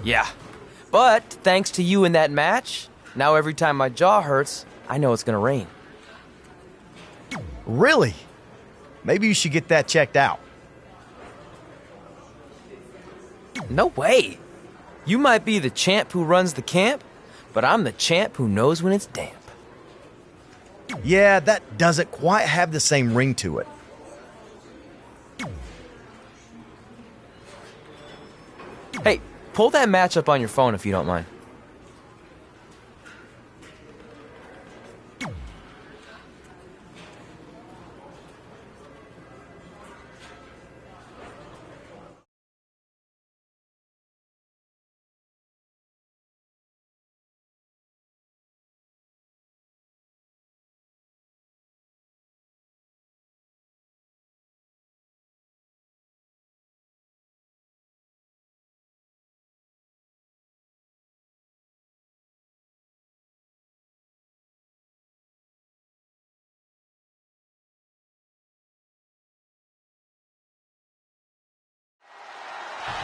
Yeah, but thanks to you in that match, now every time my jaw hurts, I know it's gonna rain. Really? Maybe you should get that checked out. No way. You might be the champ who runs the camp, but I'm the champ who knows when it's damp. Yeah, that doesn't quite have the same ring to it. Hey, pull that match up on your phone if you don't mind.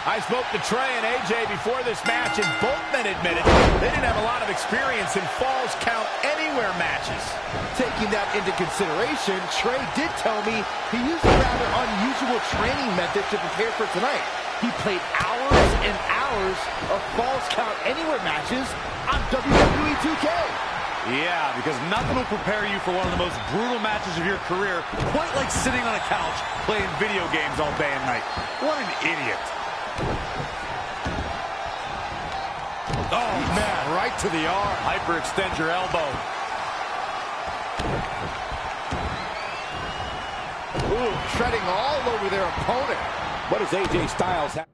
I spoke to Trey and AJ before this match, and both men admitted they didn't have a lot of experience in Falls Count Anywhere matches. Taking that into consideration, Trey did tell me he used a rather unusual training method to prepare for tonight. He played hours and hours of Falls Count Anywhere matches on WWE 2K. Yeah, because nothing will prepare you for one of the most brutal matches of your career, quite like sitting on a couch playing video games all day and night. What an idiot. Oh, man, right to the arm. Hyperextend your elbow. Ooh, treading all over their opponent. What does AJ Styles have?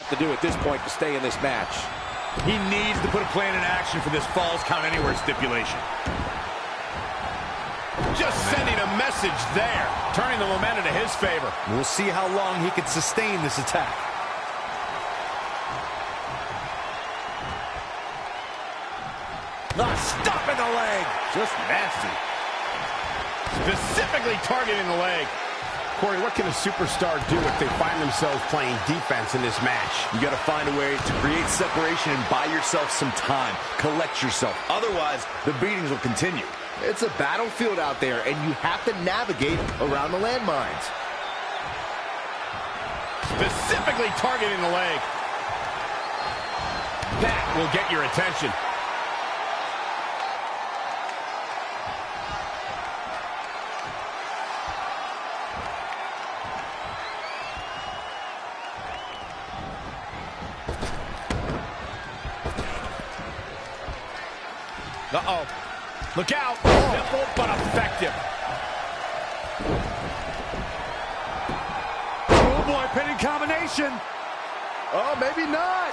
To do at this point to stay in this match. He needs to put a plan in action for this Falls Count Anywhere stipulation. Just sending a message there, turning the momentum to his favor. We'll see how long he can sustain this attack. Stop in the leg. Just nasty. Specifically targeting the leg. Corey, what can a superstar do if they find themselves playing defense in this match? You got to find a way to create separation and buy yourself some time. Collect yourself. Otherwise, the beatings will continue. It's a battlefield out there, and you have to navigate around the landmines. Specifically targeting the leg. That will get your attention. Uh-oh. Look out. Simple but effective. Oh, boy, pinning combination. Oh, maybe not.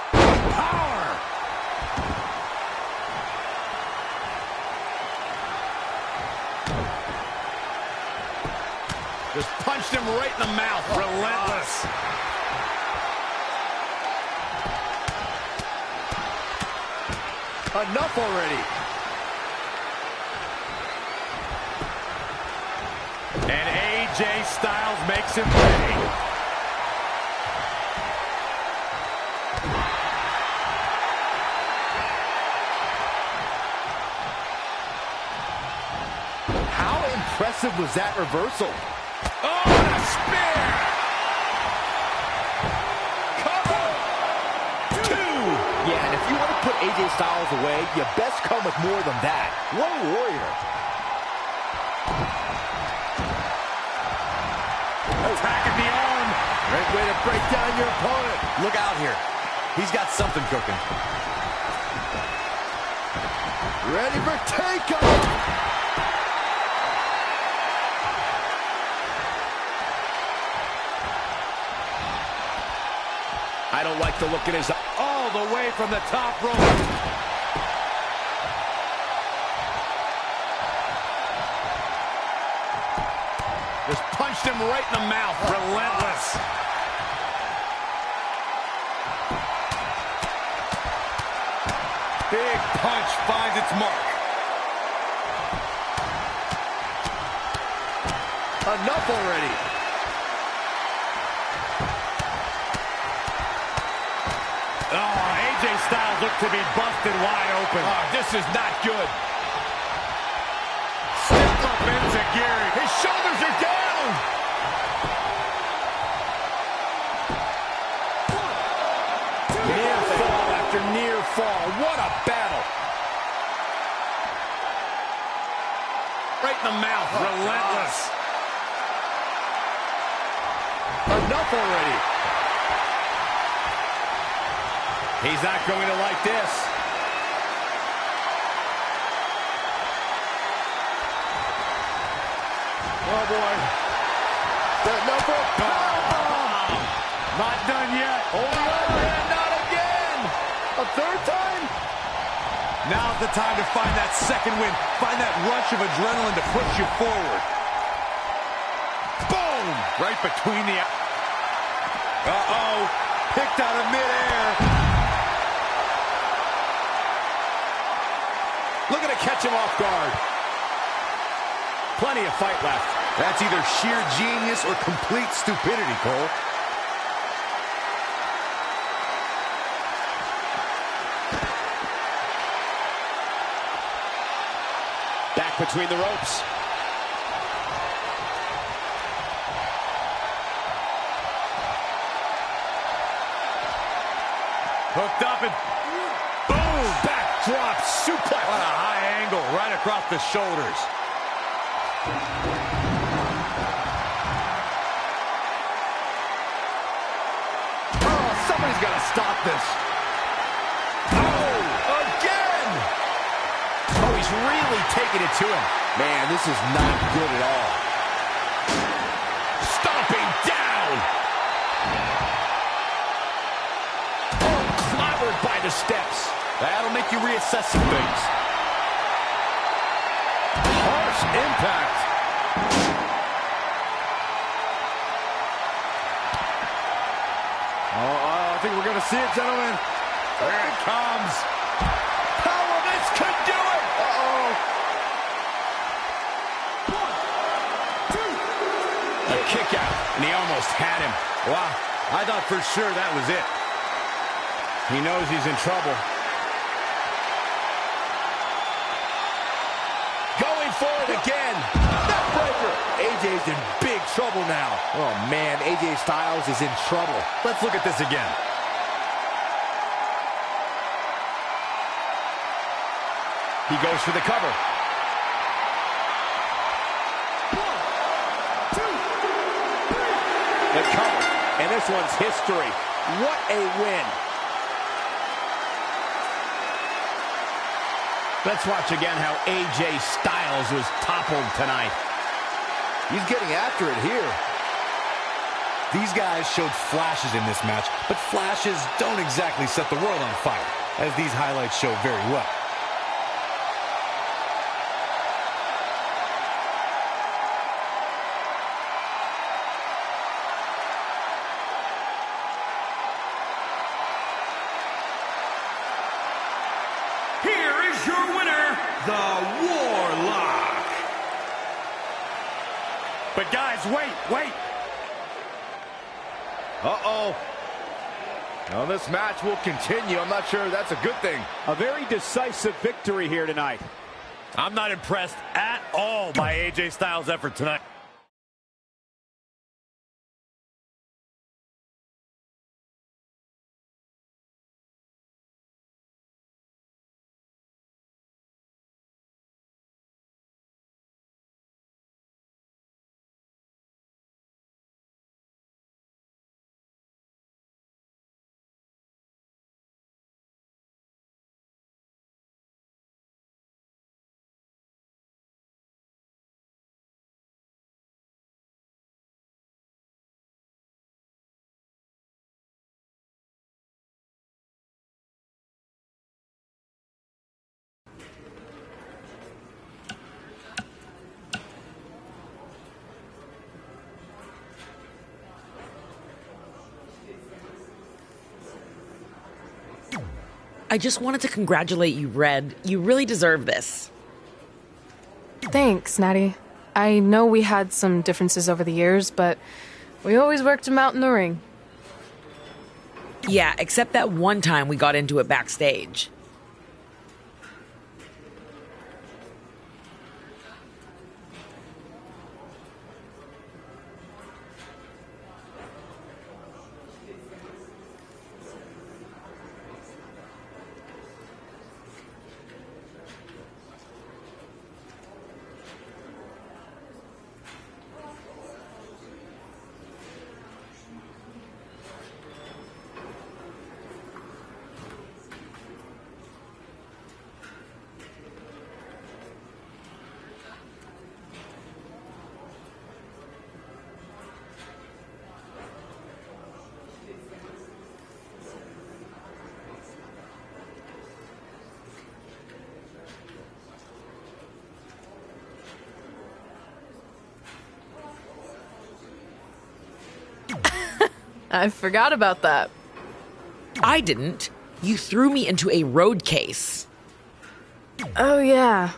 Power. Just punched him right in the mouth. Relentless. Enough already. And AJ Styles makes him pay. How impressive was that reversal? Oh, and a spear! Cover! 2! Yeah, and if you want to put AJ Styles away, you best come with more than that. What a warrior. Attacking the arm. Great way to break down your opponent. Look out here. He's got something cooking. Ready for takeoff. I don't like the look at his all the way from the top rope. Just punched him right in the mouth. Relentless. Big punch finds its mark. Enough already. Oh, AJ Styles looked to be busted wide open. Oh, this is not good. Step up into Gary. His shoulders are down. Near fall after near fall. What a battle. Right in the mouth. Relentless. Enough already. He's not going to like this. Oh, boy. Setting up for a powerbomb. Not done yet. Holding on, and not again. A third time? Now's the time to find that second win. Find that rush of adrenaline to push you forward. Boom! Right between the... Uh-oh. Picked out of midair. Looking to catch him off guard. Plenty of fight left. That's either sheer genius or complete stupidity, Cole. Back between the ropes. Hooked up and boom! Backdrop suplex. What a high angle right across the shoulders. Oh, somebody's got to stop this. Oh! Again! Oh, he's really taking it to him. Man, this is not good at all. Stomping down! Oh, clobbered by the steps. That'll make you reassess some things. Harsh impact. Oh, I think we're going to see it, gentlemen. There it comes. Power, this could do it. And he almost had him. Wow, I thought for sure that was it. He knows he's in trouble. Going for it again. Neckbreaker. AJ's in big trouble now. Oh, man, AJ Styles is in trouble. Let's look at this again. He goes for the cover. 1, 2, 3. The cover. And this one's history. What a win. Let's watch again how AJ Styles was toppled tonight. He's getting after it here. These guys showed flashes in this match, but flashes don't exactly set the world on fire, as these highlights show very well. Here is your winner, the Warlock. But guys, wait. Uh-oh. Well, this match will continue. I'm not sure that's a good thing. A very decisive victory here tonight. I'm not impressed at all by AJ Styles' effort tonight. I just wanted to congratulate you, Red. You really deserve this. Thanks, Natty. I know we had some differences over the years, but we always worked them out in the ring. Yeah, except that one time we got into it backstage. I forgot about that. I didn't. You threw me into a road case. Oh, yeah.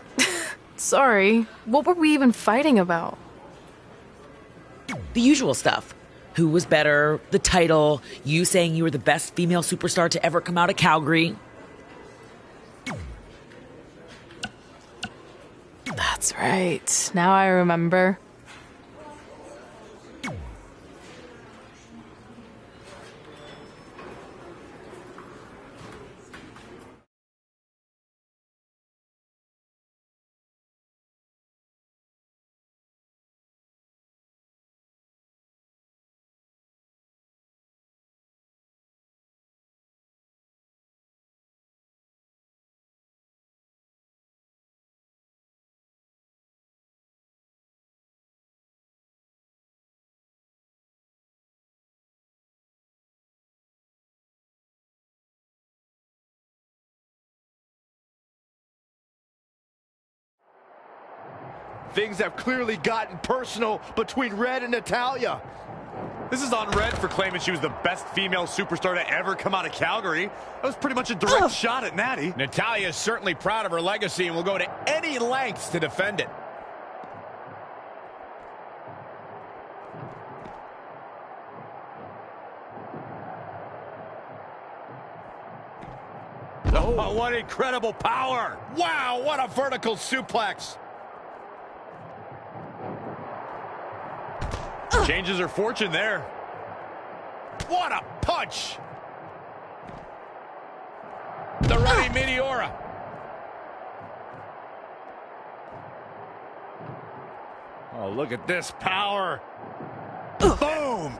Sorry. What were we even fighting about? The usual stuff. Who was better, the title, you saying you were the best female superstar to ever come out of Calgary. That's right. Now I remember. Things have clearly gotten personal between Red and Natalya. This is on Red for claiming she was the best female superstar to ever come out of Calgary. That was pretty much a direct shot at Natty. Natalya is certainly proud of her legacy and will go to any lengths to defend it. Oh, what incredible power. Wow, what a vertical suplex. Changes her fortune there. What a punch. The running Meteora. Oh, look at this power. Boom.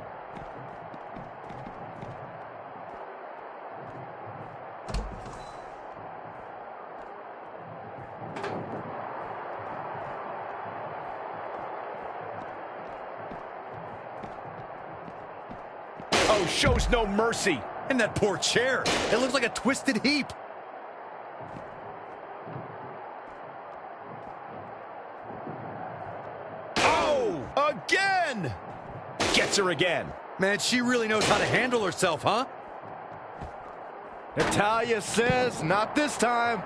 Oh, shows no mercy. And that poor chair. It looks like a twisted heap. Oh, again. Gets her again. Man, she really knows how to handle herself, huh? Natalya says, not this time.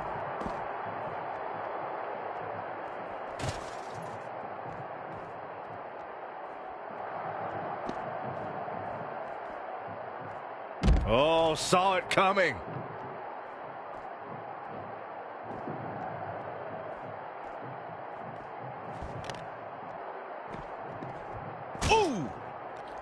Oh, saw it coming. Ooh!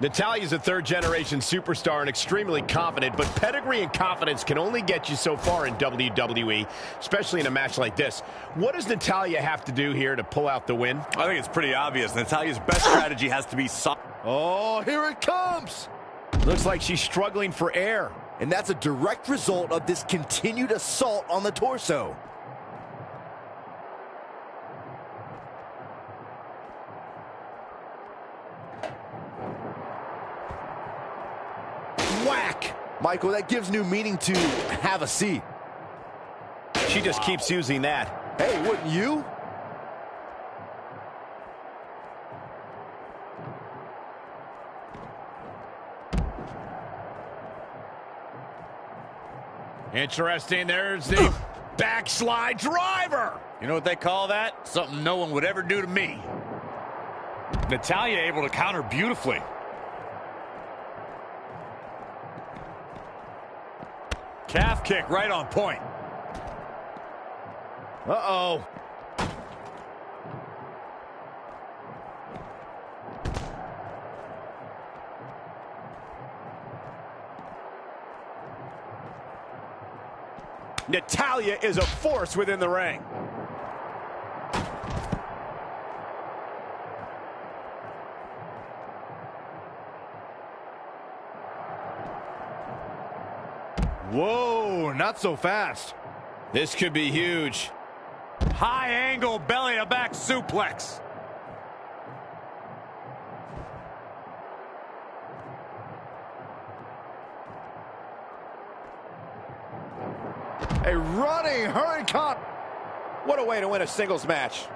Natalya's a third-generation superstar and extremely confident, but pedigree and confidence can only get you so far in WWE, especially in a match like this. What does Natalya have to do here to pull out the win? I think it's pretty obvious. Natalya's best strategy has to be Oh, here it comes. Looks like she's struggling for air. And that's a direct result of this continued assault on the torso. Whack! Michael, that gives new meaning to have a seat. She just keeps using that. Hey, wouldn't you? Interesting. There's the Backslide driver! You know what they call that? Something no one would ever do to me. Natalya able to counter beautifully. Calf kick right on point. Uh-oh. Natalya is a force within the ring. Whoa, not so fast. This could be huge. High angle belly to back suplex. A running hurricane. What a way to win a singles match.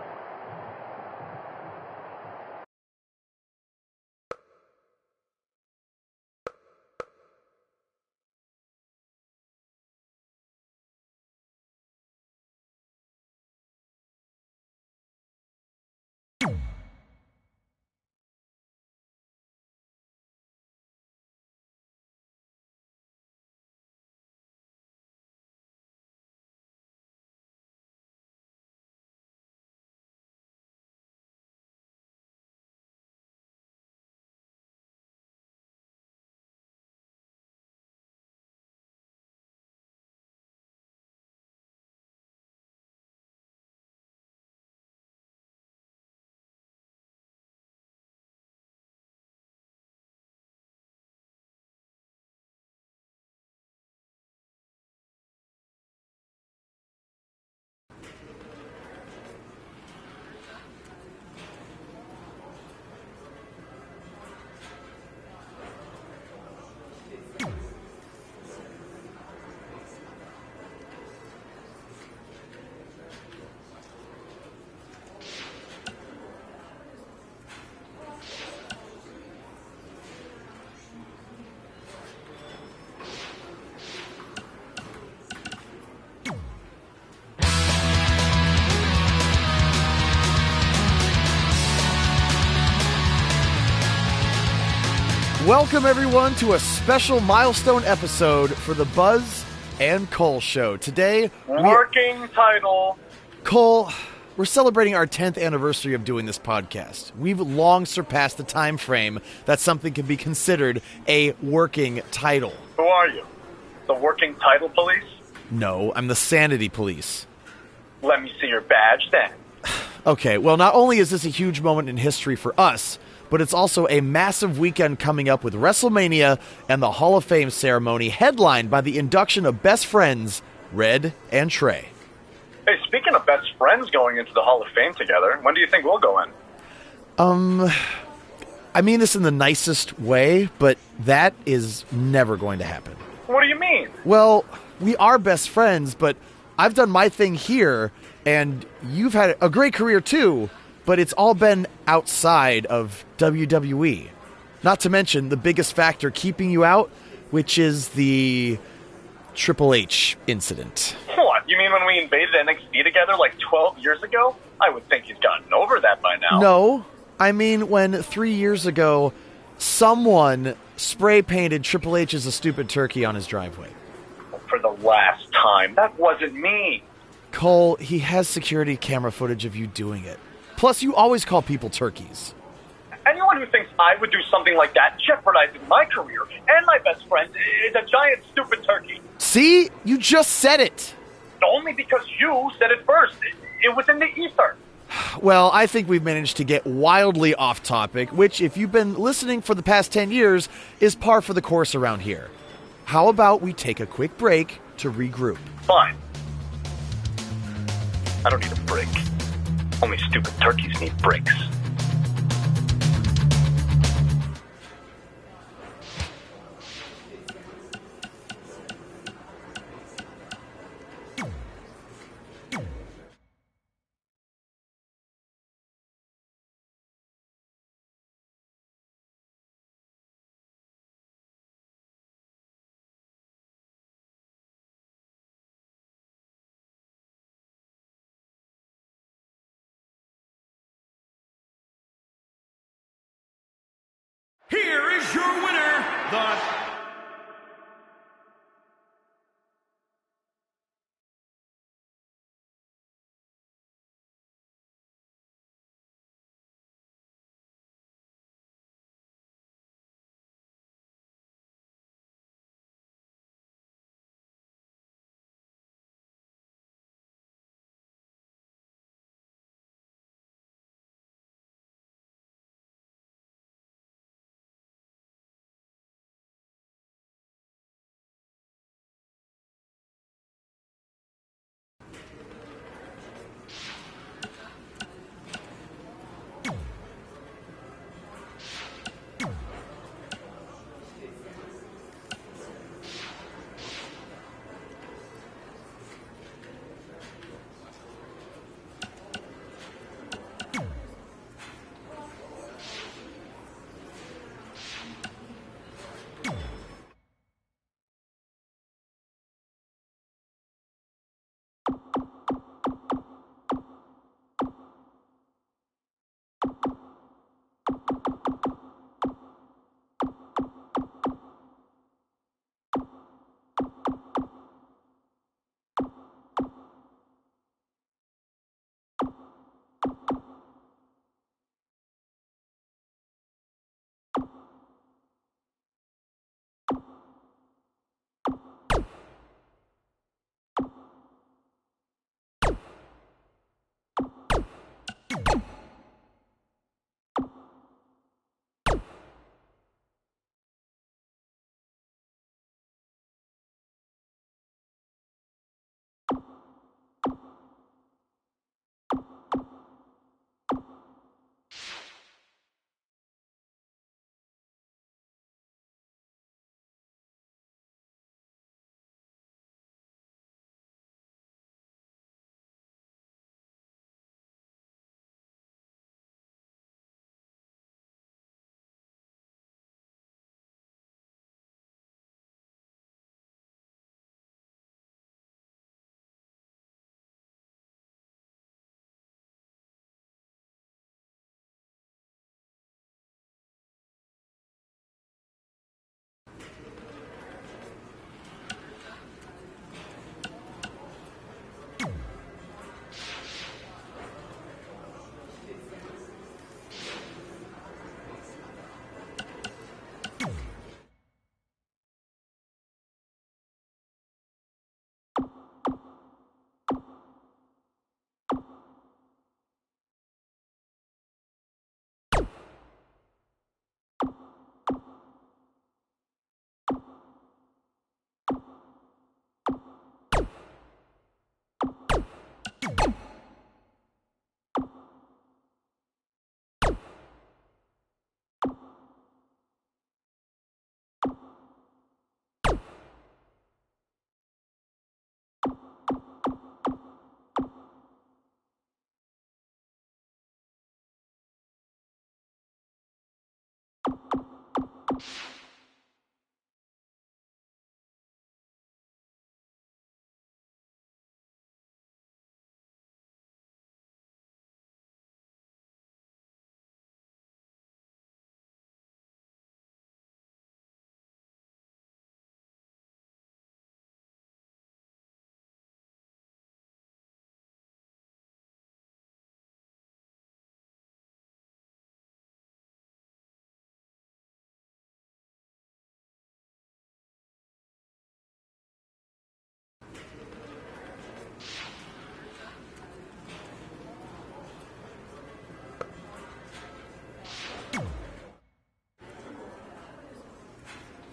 Welcome, everyone, to a special milestone episode for the Buzz and Cole Show. Today, Working title. Cole, we're celebrating our 10th anniversary of doing this podcast. We've long surpassed the time frame that something can be considered a working title. Who are you? The working title police? No, I'm the Sanity Police. Let me see your badge then. Okay, well, not only is this a huge moment in history for us, but it's also a massive weekend coming up with WrestleMania and the Hall of Fame ceremony headlined by the induction of best friends, Red and Trey. Hey, speaking of best friends going into the Hall of Fame together, when do you think we'll go in? I mean this in the nicest way, but that is never going to happen. What do you mean? Well, we are best friends, but I've done my thing here, and you've had a great career too, but it's all been outside of WWE. Not to mention the biggest factor keeping you out, which is the Triple H incident. What? You mean when we invaded NXT together like 12 years ago? I would think he's gotten over that by now. No, I mean when 3 years ago, someone spray painted Triple H as a stupid turkey on his driveway. For the last time. That wasn't me. Cole, he has security camera footage of you doing it. Plus, you always call people turkeys. Anyone who thinks I would do something like that, jeopardizing my career and my best friend, is a giant stupid turkey. See? You just said it. Only because you said it first. It was in the ether. Well, I think we've managed to get wildly off topic, which, if you've been listening for the past 10 years, is par for the course around here. How about we take a quick break to regroup? Fine. I don't need a break. Only stupid turkeys need breaks. Here is your winner, the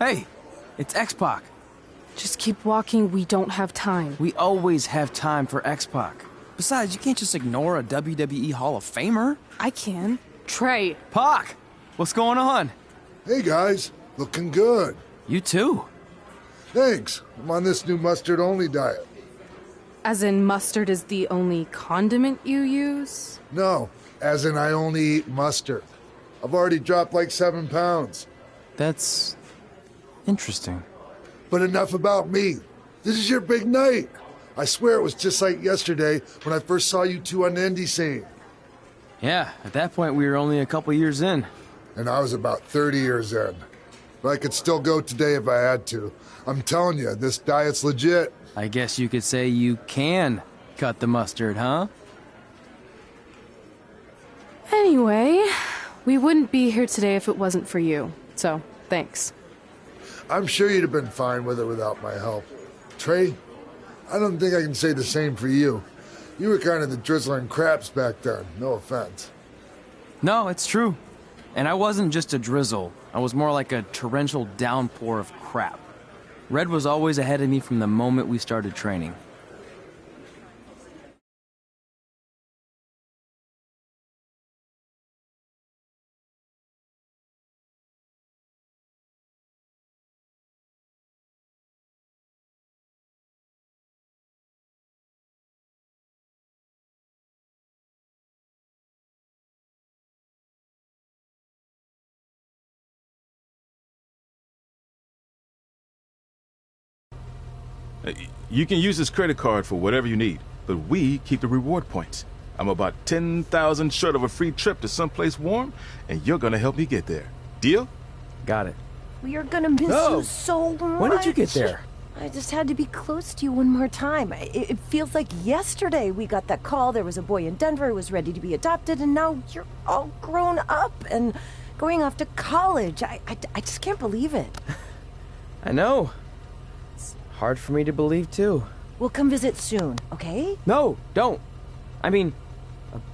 Hey, it's X-Pac. Just keep walking, we don't have time. We always have time for X-Pac. Besides, you can't just ignore a WWE Hall of Famer. I can. Trey. Pac, what's going on? Hey guys, looking good. You too. Thanks. I'm on this new mustard-only diet. As in mustard is the only condiment you use? No, as in I only eat mustard. I've already dropped like 7 pounds. That's interesting. But enough about me. This is your big night. I swear it was just like yesterday when I first saw you two on the indie scene. Yeah, at that point we were only a couple years in. And I was about 30 years in. But I could still go today if I had to. I'm telling you, this diet's legit. I guess you could say you can cut the mustard, huh? Anyway, we wouldn't be here today if it wasn't for you. So, thanks. I'm sure you'd have been fine with it without my help. Trey, I don't think I can say the same for you. You were kind of the drizzling craps back then, no offense. No, it's true. And I wasn't just a drizzle. I was more like a torrential downpour of crap. Red was always ahead of me from the moment we started training. You can use this credit card for whatever you need, but we keep the reward points. I'm about 10,000 short of a free trip to someplace warm, and you're gonna help me get there. Deal? Got it. We are gonna miss you so much. When did you get there? I just had to be close to you one more time. It feels like yesterday we got that call. There was a boy in Denver who was ready to be adopted, and now you're all grown up and going off to college. I just can't believe it. I know. It's hard for me to believe, too. We'll come visit soon, okay? No, don't. I mean,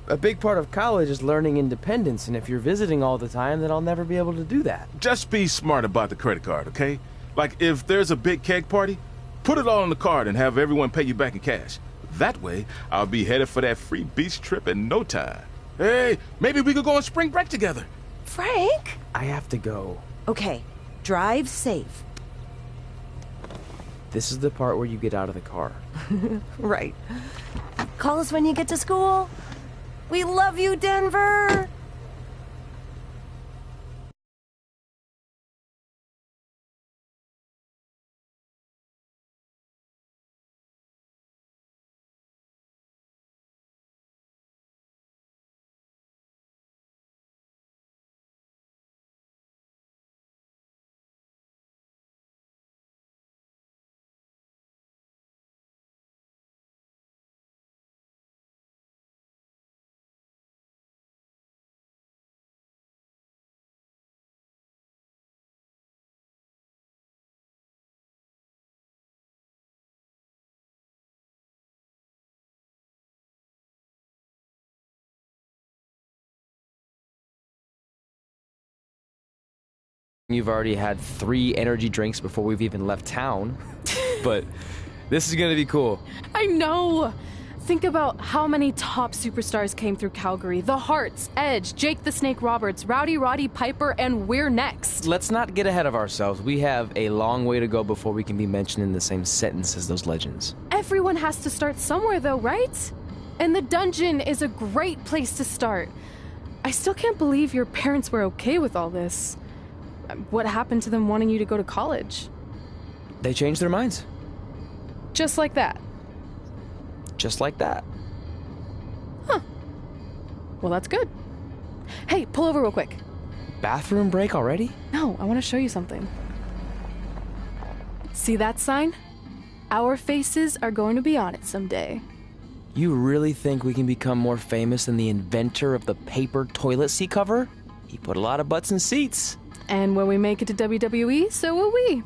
a big part of college is learning independence, and if you're visiting all the time, then I'll never be able to do that. Just be smart about the credit card, okay? Like, if there's a big keg party, put it all on the card and have everyone pay you back in cash. That way, I'll be headed for that free beach trip in no time. Hey, maybe we could go on spring break together. Frank? I have to go. Okay, drive safe. This is the part where you get out of the car. Right. Call us when you get to school. We love you, Denver! You've already had 3 energy drinks before we've even left town. But this is gonna be cool. I know! Think about how many top superstars came through Calgary. The Hearts, Edge, Jake the Snake Roberts, Rowdy Roddy Piper, and we're next. Let's not get ahead of ourselves. We have a long way to go before we can be mentioned in the same sentence as those legends. Everyone has to start somewhere though, right? And the dungeon is a great place to start. I still can't believe your parents were okay with all this. What happened to them wanting you to go to college? They changed their minds. Just like that? Just like that. Huh. Well, that's good. Hey, pull over real quick. Bathroom break already? No, I want to show you something. See that sign? Our faces are going to be on it someday. You really think we can become more famous than the inventor of the paper toilet seat cover? He put a lot of butts in seats. And when we make it to WWE, so will we.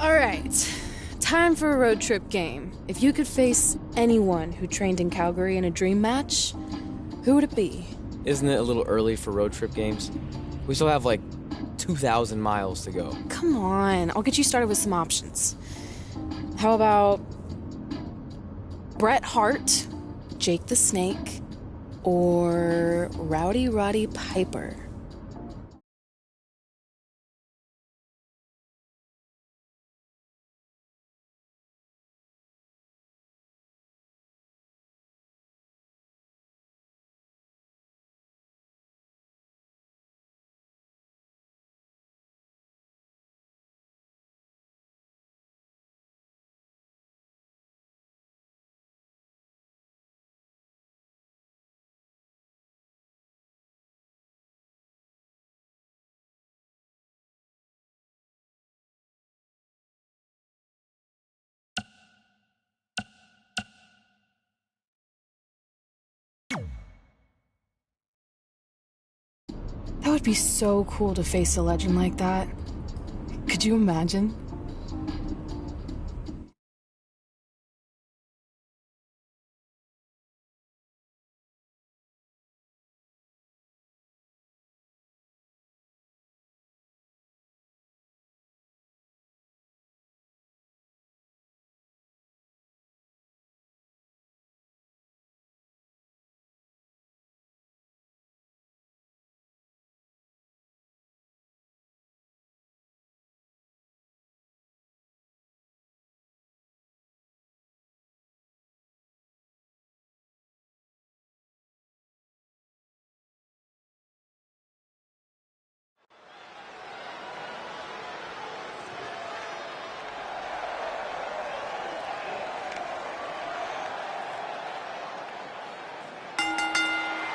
All right. Time for a road trip game. If you could face anyone who trained in Calgary in a dream match, who would it be? Isn't it a little early for road trip games? We still have like 2,000 miles to go. Come on, I'll get you started with some options. How about Bret Hart, Jake the Snake, or Rowdy Roddy Piper? That would be so cool to face a legend like that. Could you imagine?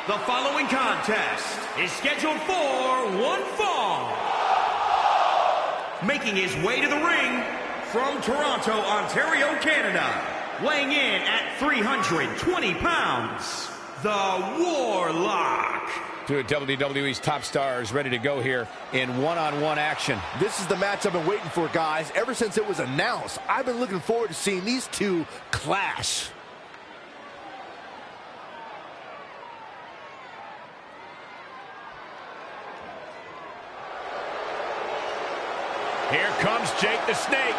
The following contest is scheduled for one fall. Making his way to the ring from Toronto, Ontario, Canada, weighing in at 320 pounds, the Warlock. Two of WWE's top stars ready to go here in one-on-one action. This is the match I've been waiting for, guys. Ever since it was announced, I've been looking forward to seeing these two clash. Here comes Jake the Snake.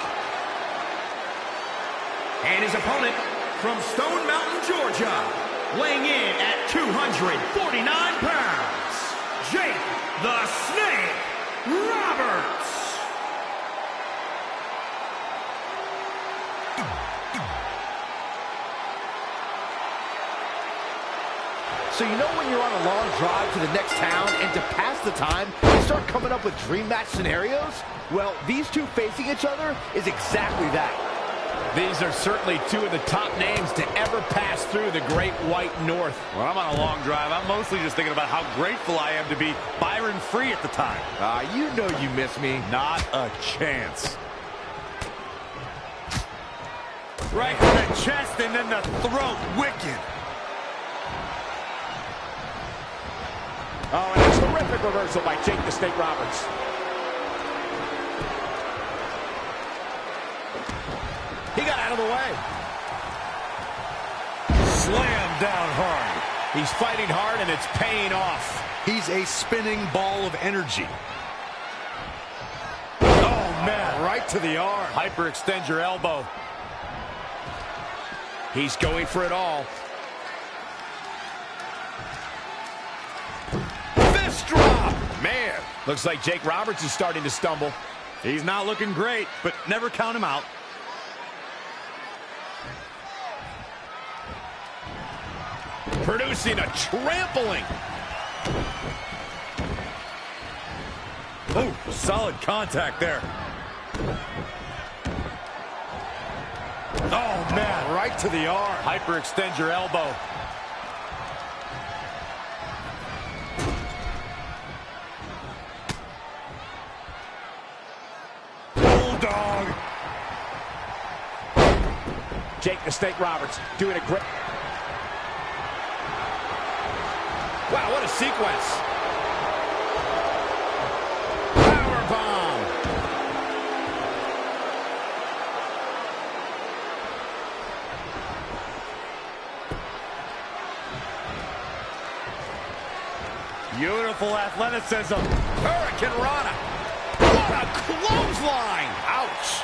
And his opponent from Stone Mountain, Georgia, weighing in at 249 pounds, Jake the Snake Roberts. So you know when you're on a long drive to the next town and to pass the time, you start coming up with dream match scenarios? Well, these two facing each other is exactly that. These are certainly two of the top names to ever pass through the Great White North. When I'm on a long drive, I'm mostly just thinking about how grateful I am to be Byron Free at the time. You know you miss me. Not a chance. Right to the chest and then the throat. Wicked. Oh, and a terrific reversal by Jake the Snake Roberts. He got out of the way. Slam down hard. He's fighting hard and it's paying off. He's a spinning ball of energy. Oh, man. Right to the arm. Hyperextend your elbow. He's going for it all. Fist drop. Man, looks like Jake Roberts is starting to stumble. He's not looking great, but never count him out. Producing a trampling. Oh, solid contact there. Oh, man, right to the arm. Hyperextend your elbow. Bulldog. Jake the Snake Roberts doing a great... Wow, what a sequence. Powerbomb. Beautiful athleticism. Hurricane Rana. What a clothesline. Ouch.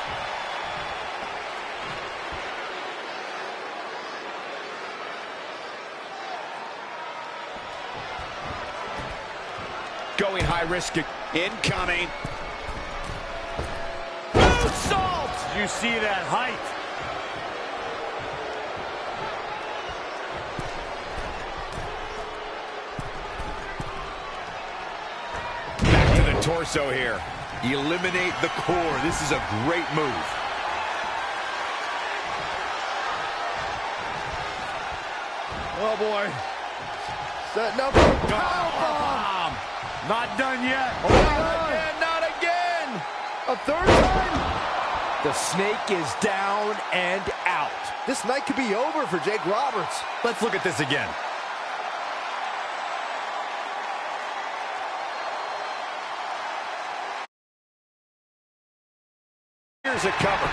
Going high risk. Incoming. Moonsault. You see that height. Torso here. Eliminate the core. This is a great move. Oh, boy. Setting up for a powerbomb. Not done yet. Oh, not again, not again. A third time. The snake is down and out. This night could be over for Jake Roberts. Let's look at this again. Here's a cover.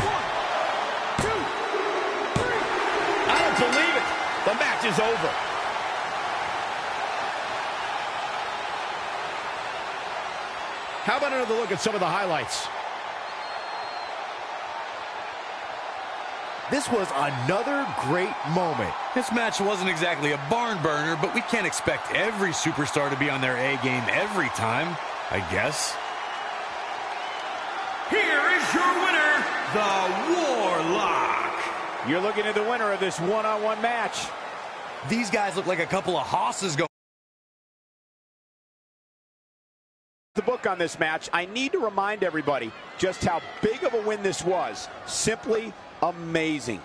1, 2, 3. I don't believe it. The match is over. How about another look at some of the highlights? This was another great moment. This match wasn't exactly a barn burner, but we can't expect every superstar to be on their A game every time, I guess. Here is your winner, the Warlock. You're looking at the winner of this one-on-one match. These guys look like a couple of hosses going. The book on this match, I need to remind everybody just how big of a win this was. Simply amazing.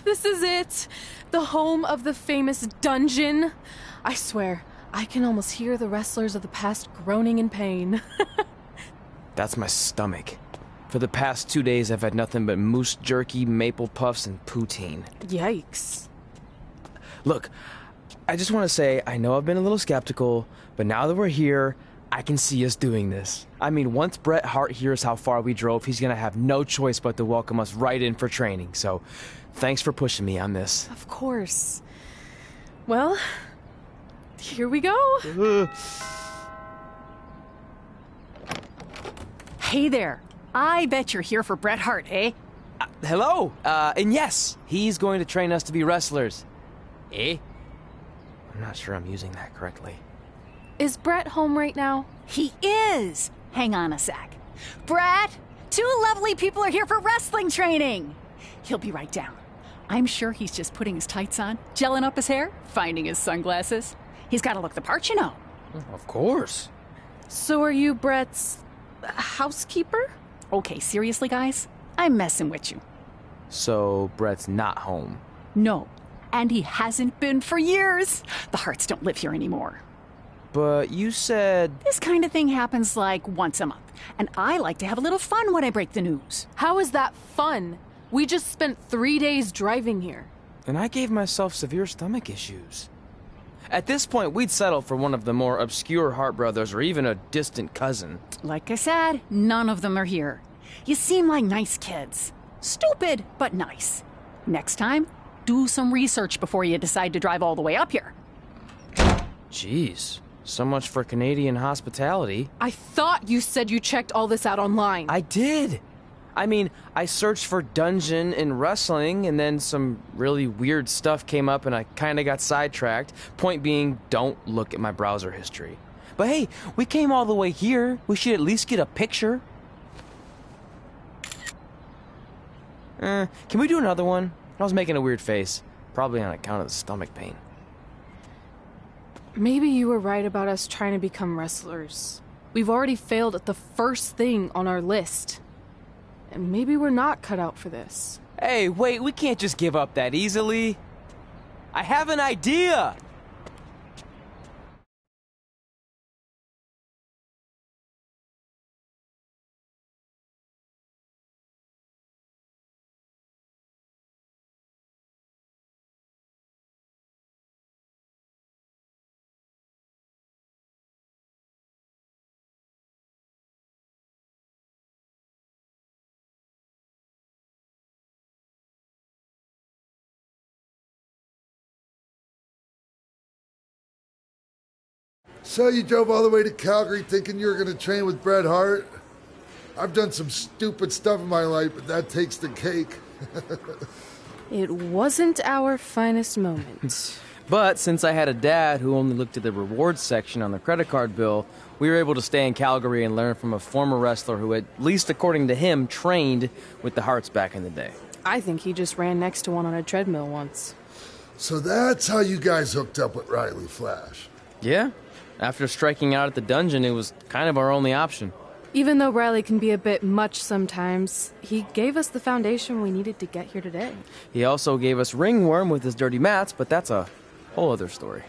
This is it. The home of the famous dungeon. I swear, I can almost hear the wrestlers of the past groaning in pain. That's my stomach. For the past 2 days, I've had nothing but moose jerky, maple puffs, and poutine. Yikes. Look, I just want to say, I know I've been a little skeptical, but now that we're here, I can see us doing this. I mean, once Bret Hart hears how far we drove, he's gonna have no choice but to welcome us right in for training. So, thanks for pushing me on this. Of course. Well, here we go. Hey there. I bet you're here for Bret Hart, eh? Hello. And yes, he's going to train us to be wrestlers. Eh? I'm not sure I'm using that correctly. Is Bret home right now? He is. Hang on a sec. Bret, 2 lovely people are here for wrestling training. He'll be right down. I'm sure he's just putting his tights on, gelling up his hair, finding his sunglasses. He's got to look the part, you know. Of course. So are you Bret's housekeeper? Okay, seriously, guys? I'm messing with you. So Bret's not home? No, and he hasn't been for years. The Harts don't live here anymore. But you said... This kind of thing happens like once a month, and I like to have a little fun when I break the news. How is that fun? We just spent 3 days driving here. And I gave myself severe stomach issues. At this point, we'd settle for one of the more obscure Hart brothers or even a distant cousin. Like I said, none of them are here. You seem like nice kids. Stupid, but nice. Next time, do some research before you decide to drive all the way up here. Jeez. So much for Canadian hospitality. I thought you said you checked all this out online. I did. I mean, I searched for dungeon in wrestling, and then some really weird stuff came up, and I kind of got sidetracked. Point being, don't look at my browser history. But hey, we came all the way here. We should at least get a picture. Can we do another one? I was making a weird face. Probably on account of the stomach pain. Maybe you were right about us trying to become wrestlers. We've already failed at the first thing on our list. And maybe we're not cut out for this. Hey, wait, we can't just give up that easily. I have an idea! So you drove all the way to Calgary thinking you were going to train with Bret Hart? I've done some stupid stuff in my life, but that takes the cake. It wasn't our finest moment. But since I had a dad who only looked at the rewards section on the credit card bill, we were able to stay in Calgary and learn from a former wrestler who, at least according to him, trained with the Hearts back in the day. I think he just ran next to one on a treadmill once. So that's how you guys hooked up with Riley Flash. Yeah. After striking out at the dungeon, it was kind of our only option. Even though Riley can be a bit much sometimes, he gave us the foundation we needed to get here today. He also gave us Ringworm with his dirty mats, but that's a whole other story.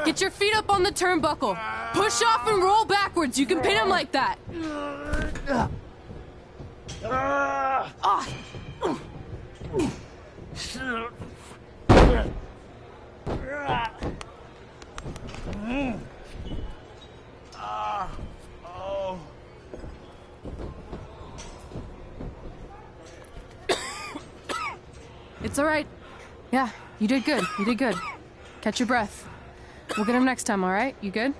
Get your feet up on the turnbuckle. Push off and roll backwards. You can pin him like that. It's all right. Yeah, you did good. You did good. Catch your breath. We'll get him next time, all right? You good?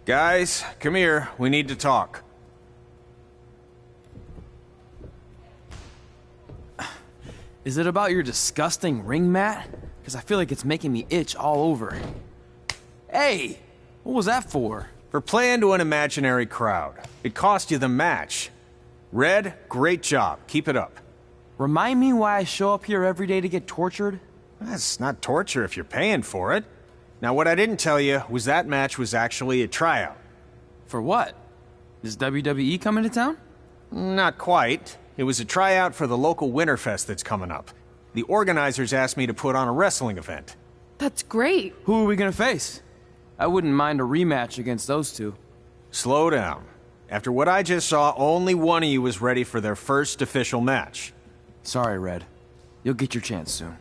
Guys, come here. We need to talk. Is it about your disgusting ring mat? Because I feel like it's making me itch all over. Hey! What was that for? For playing to an imaginary crowd. It cost you the match. Red, great job. Keep it up. Remind me why I show up here every day to get tortured? That's not torture if you're paying for it. Now, what I didn't tell you was that match was actually a tryout. For what? Is WWE coming to town? Not quite. It was a tryout for the local Winterfest that's coming up. The organizers asked me to put on a wrestling event. That's great. Who are we gonna face? I wouldn't mind a rematch against those two. Slow down. After what I just saw, only one of you was ready for their first official match. Sorry, Red. You'll get your chance soon.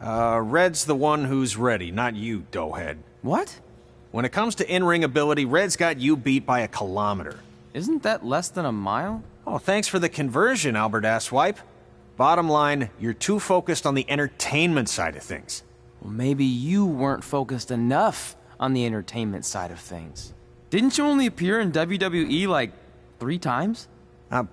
Red's the one who's ready, not you, doughhead. What? When it comes to in-ring ability, Red's got you beat by a kilometer. Isn't that less than a mile? Oh, thanks for the conversion, Albert Asswipe. Bottom line, you're too focused on the entertainment side of things. Well, maybe you weren't focused enough on the entertainment side of things. Didn't you only appear in WWE like 3 times?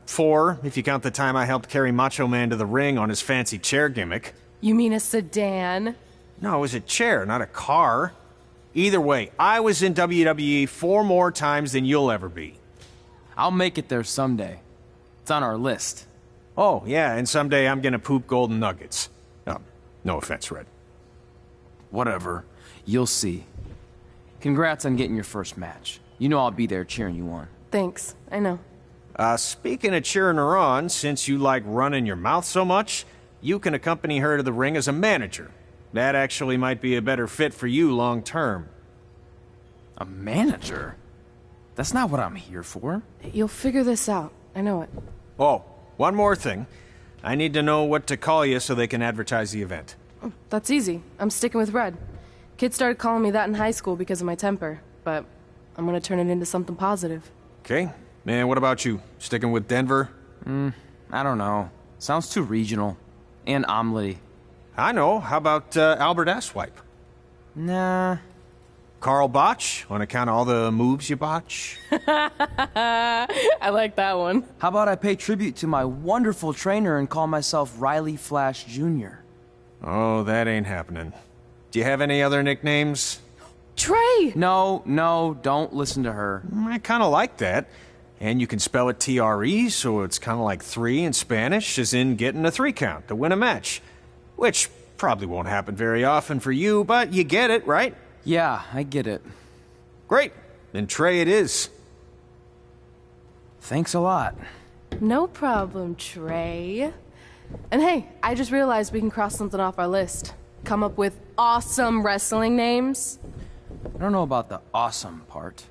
4, if you count the time I helped carry Macho Man to the ring on his fancy chair gimmick. You mean a sedan? No, it was a chair, not a car. Either way, I was in WWE 4 more times than you'll ever be. I'll make it there someday. It's on our list. Oh, yeah, and someday I'm gonna poop golden nuggets. No offense, Red. Whatever. You'll see. Congrats on getting your first match. You know I'll be there cheering you on. Thanks. I know. Speaking of cheering her on, since you like running your mouth so much, you can accompany her to the ring as a manager. That actually might be a better fit for you long term. A manager? That's not what I'm here for. You'll figure this out. I know it. Oh, one more thing. I need to know what to call you so they can advertise the event. Oh, that's easy. I'm sticking with Red. Kids started calling me that in high school because of my temper, but I'm gonna turn it into something positive. Okay. And what about you? Sticking with Denver? I don't know. Sounds too regional. And omelette-y. I know. How about Albert Asswipe? Nah. Carl Botch, on account of all the moves you botch? I like that one. How about I pay tribute to my wonderful trainer and call myself Riley Flash Jr.? Oh, that ain't happening. Do you have any other nicknames? Trey! No, don't listen to her. I kind of like that. And you can spell it T-R-E, so it's kind of like 3 in Spanish, as in getting a 3 count to win a match. Which probably won't happen very often for you, but you get it, right? Yeah, I get it. Great. Then Trey it is. Thanks a lot. No problem, Trey. And hey, I just realized we can cross something off our list. Come up with awesome wrestling names. I don't know about the awesome part.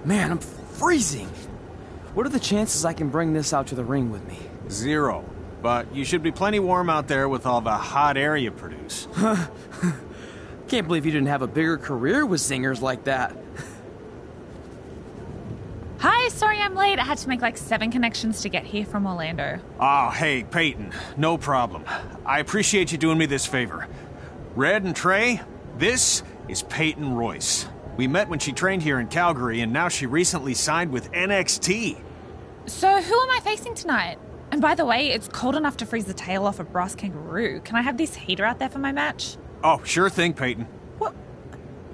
Man, I'm freezing. What are the chances I can bring this out to the ring with me? 0. But you should be plenty warm out there with all the hot air you produce. Can't believe you didn't have a bigger career with zingers like that. Hi, sorry I'm late. I had to make like 7 connections to get here from Orlando. Oh, hey, Peyton. No problem. I appreciate you doing me this favor. Red and Trey, this is Peyton Royce. We met when she trained here in Calgary, and now she recently signed with NXT. So who am I facing tonight? And by the way, it's cold enough to freeze the tail off a brass kangaroo. Can I have this heater out there for my match? Oh, sure thing, Peyton. What?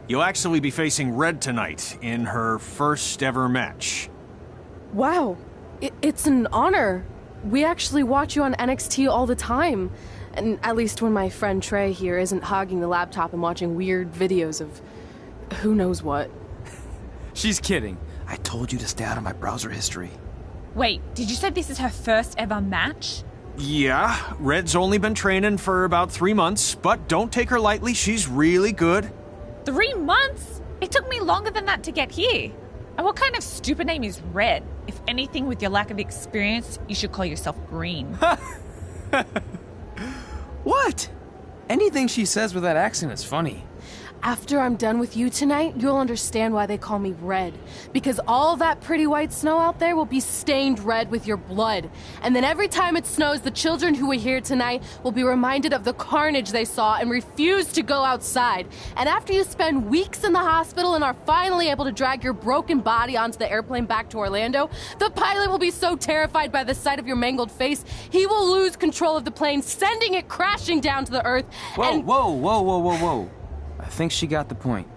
You'll actually be facing Red tonight in her first ever match. Wow, it's an honor. We actually watch you on NXT all the time. And at least when my friend Trey here isn't hogging the laptop and watching weird videos of who knows what. She's kidding. I told you to stay out of my browser history. Wait, did you say this is her first ever match? Yeah, Red's only been training for about 3 months, but don't take her lightly, she's really good. 3 months? It took me longer than that to get here. And what kind of stupid name is Red? If anything, with your lack of experience, you should call yourself Green. What? Anything she says with that accent is funny. After I'm done with you tonight, you'll understand why they call me Red. Because all that pretty white snow out there will be stained red with your blood. And then every time it snows, the children who were here tonight will be reminded of the carnage they saw and refuse to go outside. And after you spend weeks in the hospital and are finally able to drag your broken body onto the airplane back to Orlando, the pilot will be so terrified by the sight of your mangled face, he will lose control of the plane, sending it crashing down to the earth. Whoa. I think she got the point.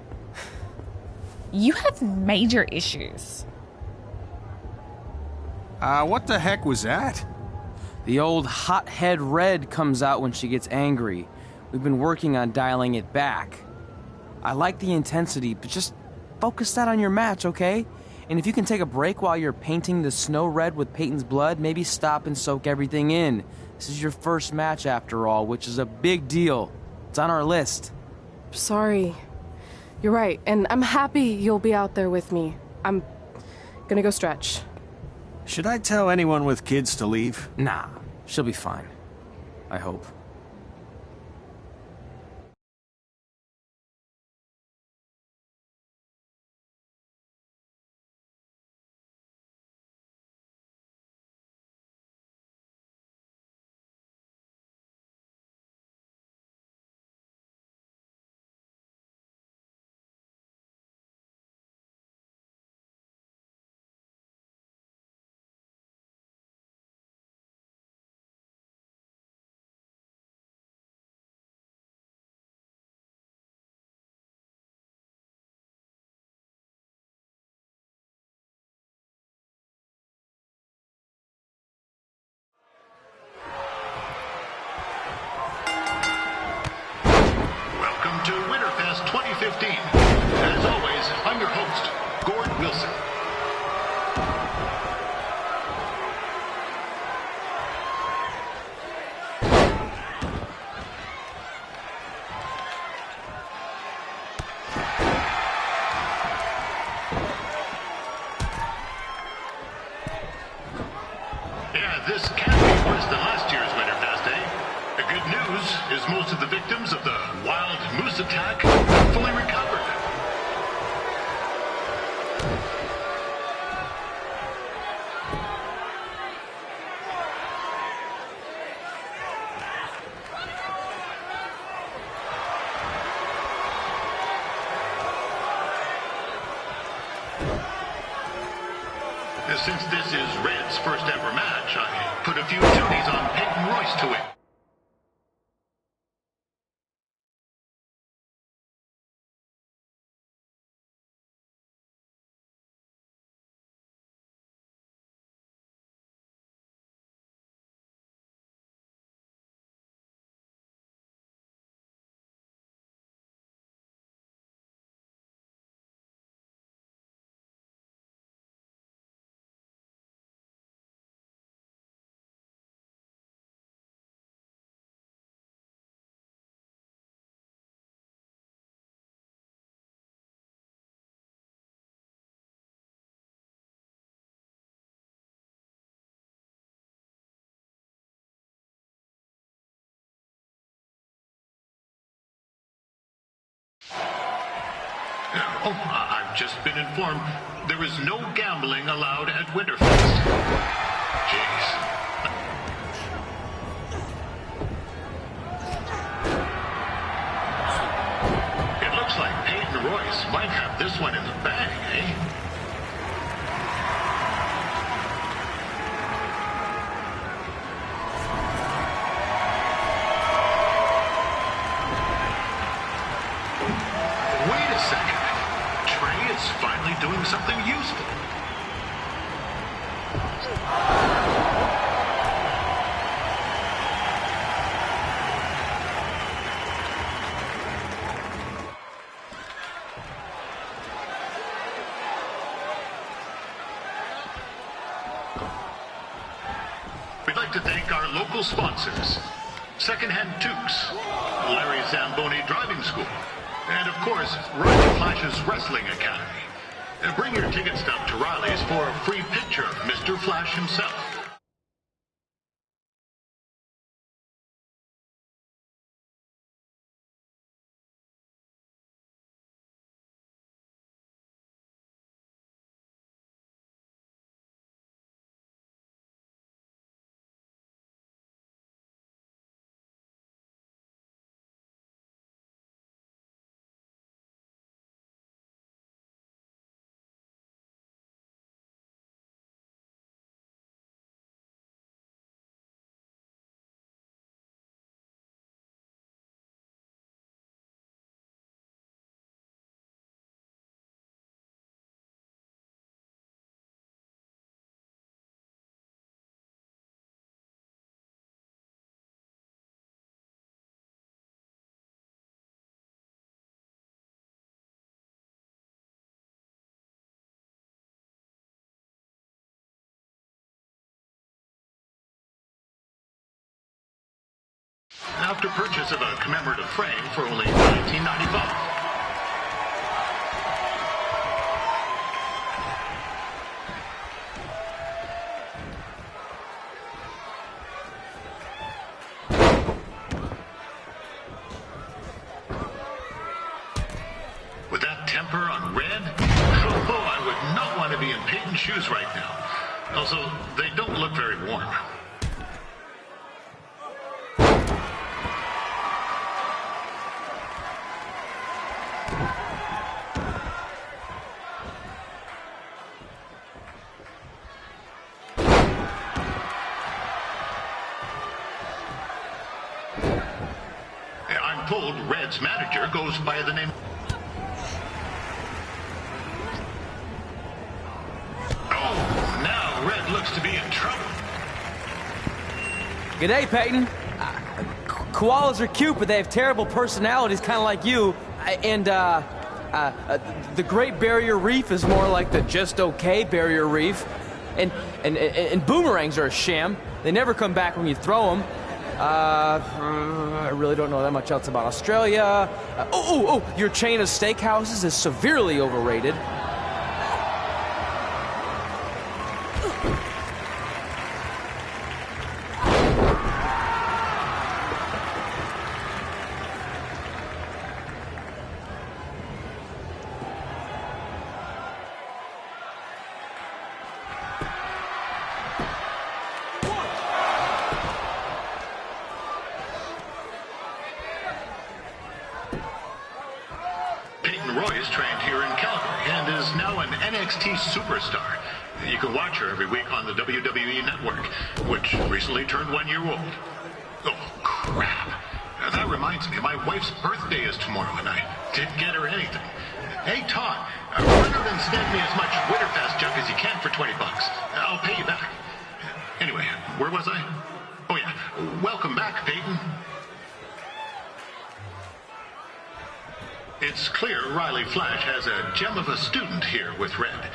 You have major issues. What the heck was that? The old hothead Red comes out when she gets angry. We've been working on dialing it back. I like the intensity, but just focus that on your match, okay? And if you can take a break while you're painting the snow red with Peyton's blood, maybe stop and soak everything in. This is your first match after all, which is a big deal. It's on our list. Sorry. You're right, and I'm happy you'll be out there with me. I'm gonna go stretch. Should I tell anyone with kids to leave? Nah, she'll be fine. I hope. Welcome to Winterfest 2015. As always, I'm your host, Gord Wilson. Yeah, this can be worse than last year's Winterfest, eh? The good news is most of the victims of the wild moose attack have fully recovered. Since this is Red's first ever match, I put a few tunes on Peyton Royce to it. I've just been informed there is no gambling allowed at Winterfest. Jeez. It looks like Peyton Royce might have this one in the bag, eh? Wait a second. Trey is finally doing something useful. We'd like to thank our local sponsors, Secondhand Tukes, Larry Zamboni Driving School, and of course, Riley Flash's Wrestling Academy. Bring your ticket stub to Riley's for a free picture of Mr. Flash himself. After purchase of a commemorative frame for only $19.95. With that temper on Red, I would not want to be in Peyton's shoes right now. Also, they don't look very warm. I'm told Red's manager goes by the name... Oh, now Red looks to be in trouble. G'day, Peyton. Koalas are cute, but they have terrible personalities, kind of like you. And, the Great Barrier Reef is more like the just okay Barrier Reef. And boomerangs are a sham. They never come back when you throw them. I really don't know that much else about Australia. Your chain of steakhouses is severely overrated. Royce trained here in Calgary and is now an NXT superstar. You can watch her every week on the WWE Network, which recently turned 1 year old. Oh, crap. That reminds me, my wife's birthday is tomorrow, and I didn't get her anything. Hey, Todd, run out and snag me as much Winterfest junk as you can for $20. I'll pay you back. Anyway, where was I? Oh, yeah. Welcome back, Peyton. It's clear Riley Flash has a gem of a student here with Red.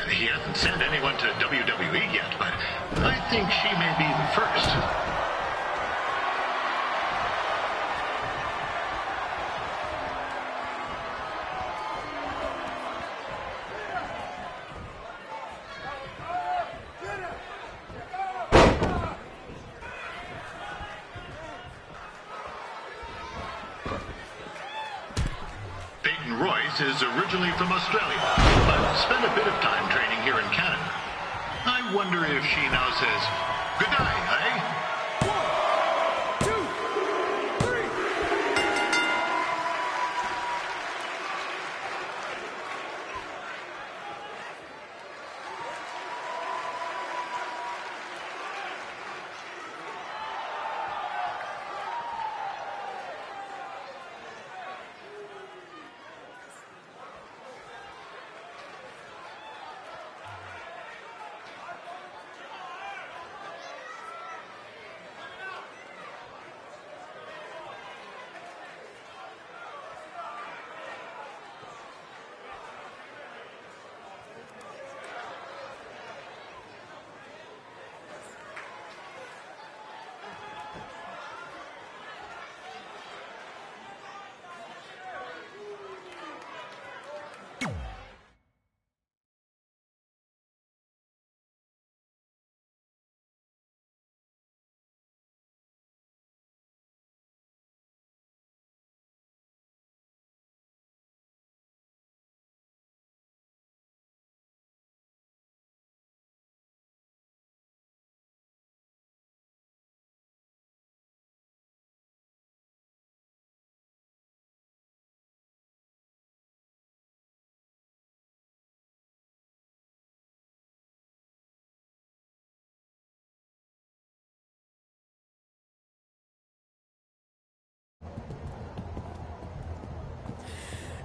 He hasn't sent anyone to WWE yet, but I think she may be the first. Peyton Royce is originally from Australia, but spent a bit of time training here in Canada. I wonder if she now says, good day, eh?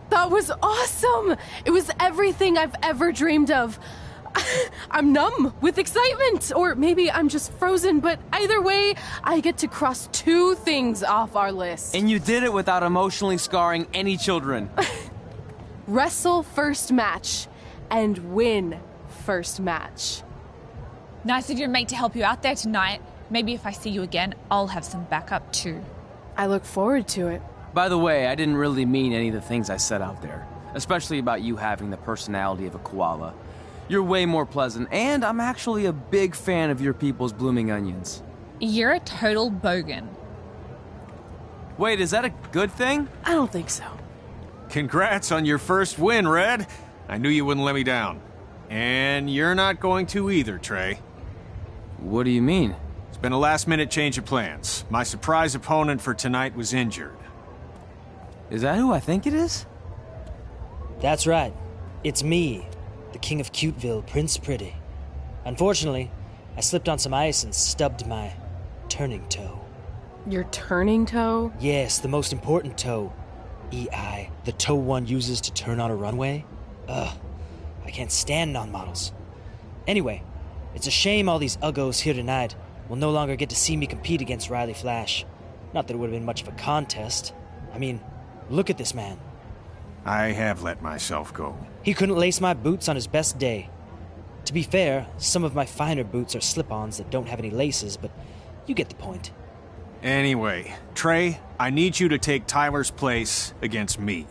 That was awesome! It was everything I've ever dreamed of. I'm numb with excitement, or maybe I'm just frozen, but either way, I get to cross 2 things off our list. And you did it without emotionally scarring any children. Wrestle first match and win first match. Nice of your mate to help you out there tonight. Maybe if I see you again, I'll have some backup too. I look forward to it. By the way, I didn't really mean any of the things I said out there, especially about you having the personality of a koala. You're way more pleasant, and I'm actually a big fan of your people's blooming onions. You're a total bogan. Wait, is that a good thing? I don't think so. Congrats on your first win, Red. I knew you wouldn't let me down. And you're not going to either, Trey. What do you mean? It's been a last-minute change of plans. My surprise opponent for tonight was injured. Is that who I think it is? That's right. It's me, the King of Cuteville, Prince Pretty. Unfortunately, I slipped on some ice and stubbed my turning toe. Your turning toe? Yes, the most important toe. EI, the toe one uses to turn on a runway. Ugh, I can't stand non-models. Anyway, it's a shame all these uggos here tonight will no longer get to see me compete against Riley Flash. Not that it would have been much of a contest. I mean, look at this man. I have let myself go. He couldn't lace my boots on his best day. To be fair, some of my finer boots are slip-ons that don't have any laces, but you get the point. Anyway, Trey, I need you to take Tyler's place against me.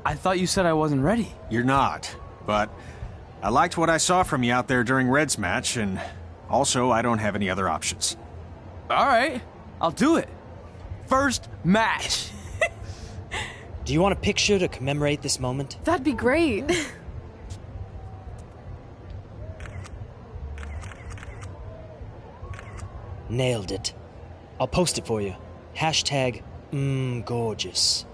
I thought you said I wasn't ready. You're not, but I liked what I saw from you out there during Red's match, and also I don't have any other options. All right, I'll do it. First match. Do you want a picture to commemorate this moment? That'd be great. Nailed it. I'll post it for you. Hashtag gorgeous.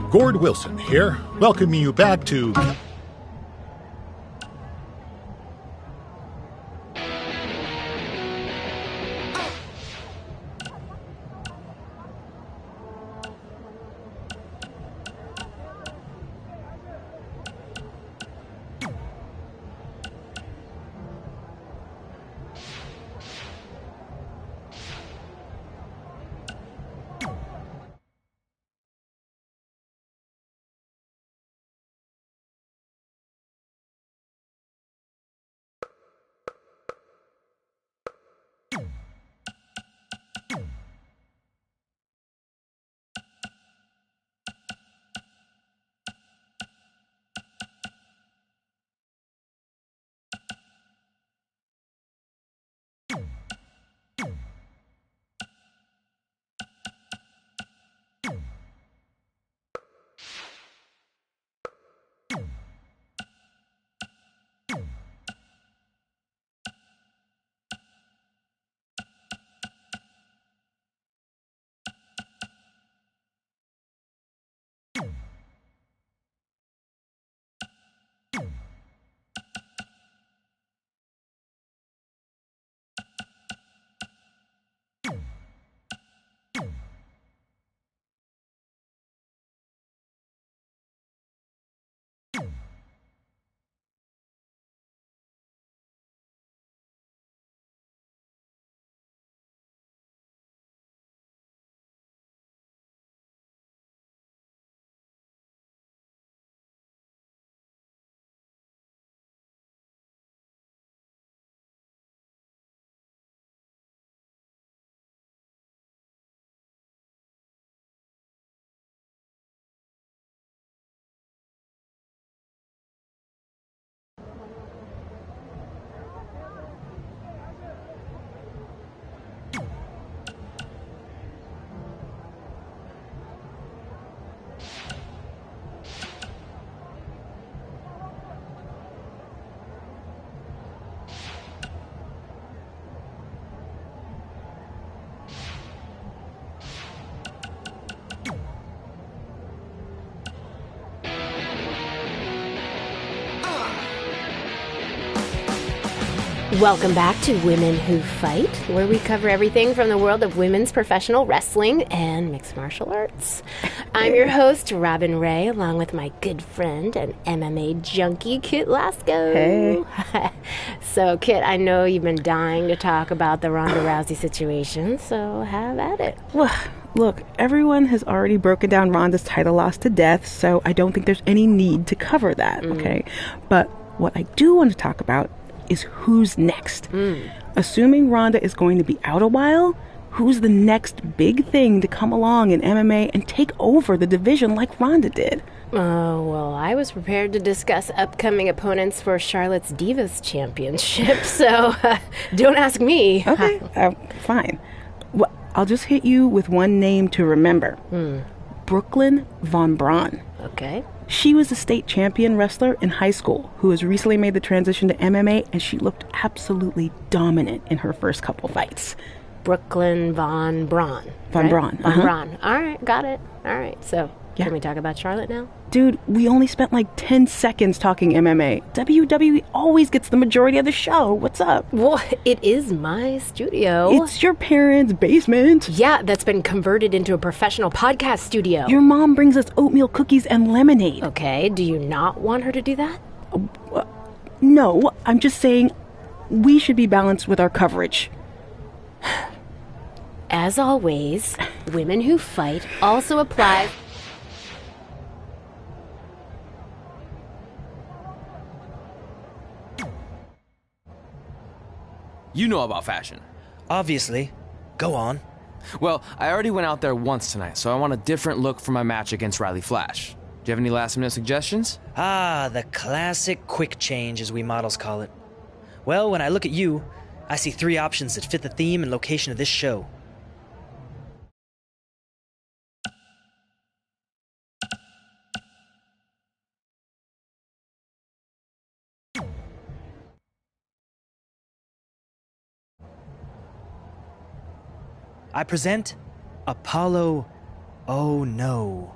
Gord Wilson here, welcoming you back to... Welcome back to Women Who Fight, where we cover everything from the world of women's professional wrestling and mixed martial arts. I'm your host, Robin Ray, along with my good friend and MMA junkie, Kit Lasco. Hey. So, Kit, I know you've been dying to talk about the Ronda Rousey situation, so have at it. Well, look, everyone has already broken down Ronda's title loss to death, so I don't think there's any need to cover that, okay? But what I do want to talk about is who's next. Assuming Ronda is going to be out a while, who's the next big thing to come along in MMA and take over the division like Ronda did? Oh, well, I was prepared to discuss upcoming opponents for Charlotte's Divas Championship, so don't ask me. Okay, fine. Well, I'll just hit you with one name to remember. Brooklyn Von Braun. Okay. She was a state champion wrestler in high school who has recently made the transition to MMA, and she looked absolutely dominant in her first couple fights. Brooklyn Von Braun. Von Braun. Von Braun. All right, got it. All right, so can we talk about Charlotte now? Dude, we only spent like 10 seconds talking MMA. WWE always gets the majority of the show. What's up? Well, it is my studio. It's your parents' basement. Yeah, that's been converted into a professional podcast studio. Your mom brings us oatmeal cookies and lemonade. Okay, do you not want her to do that? No, I'm just saying we should be balanced with our coverage. As always, Women Who Fight also applies. You know about fashion. Obviously. Go on. Well, I already went out there once tonight, so I want a different look for my match against Riley Flash. Do you have any last-minute suggestions? Ah, the classic quick change, as we models call it. Well, when I look at you, I see 3 options that fit the theme and location of this show. I present Apollo Oh No.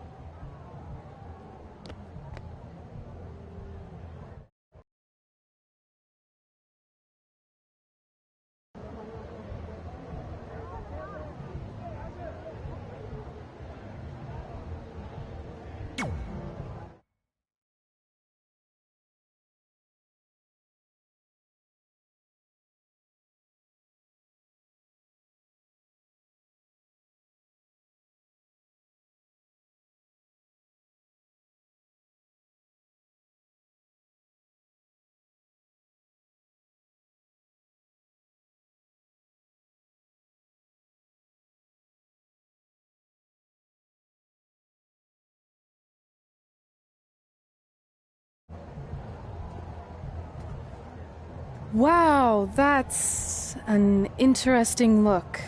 Wow, that's an interesting look.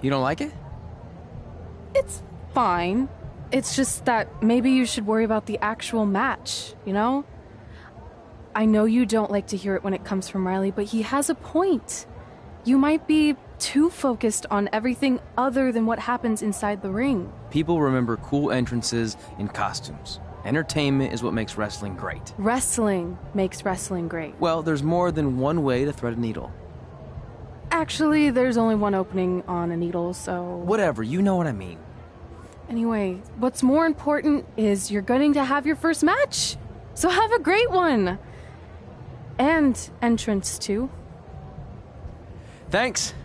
You don't like it? It's fine. It's just that maybe you should worry about the actual match, you know? I know you don't like to hear it when it comes from Riley, but he has a point. You might be too focused on everything other than what happens inside the ring. People remember cool entrances and costumes. Entertainment is what makes wrestling great. Wrestling makes wrestling great. Well, there's more than one way to thread a needle. Actually, there's only one opening on a needle, so... Whatever, you know what I mean. Anyway, what's more important is you're going to have your first match. So have a great one. And entrance, too. Thanks.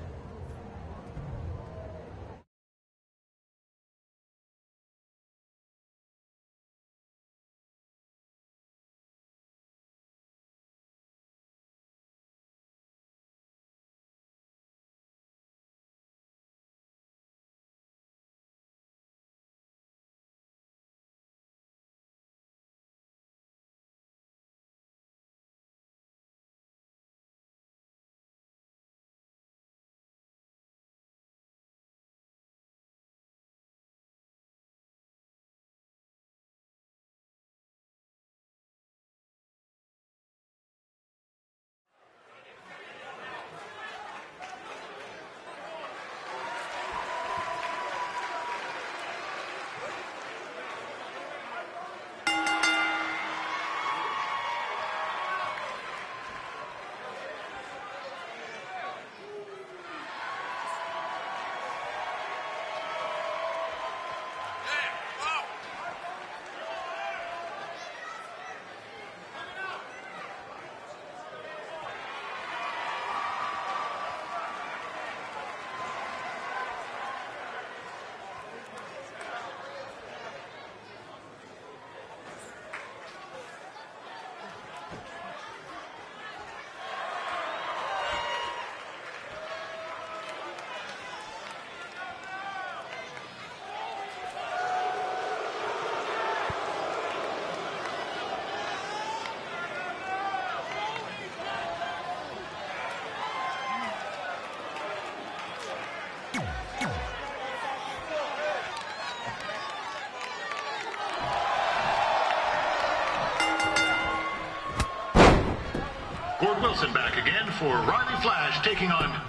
Gord Wilson back again for Riley Flash taking on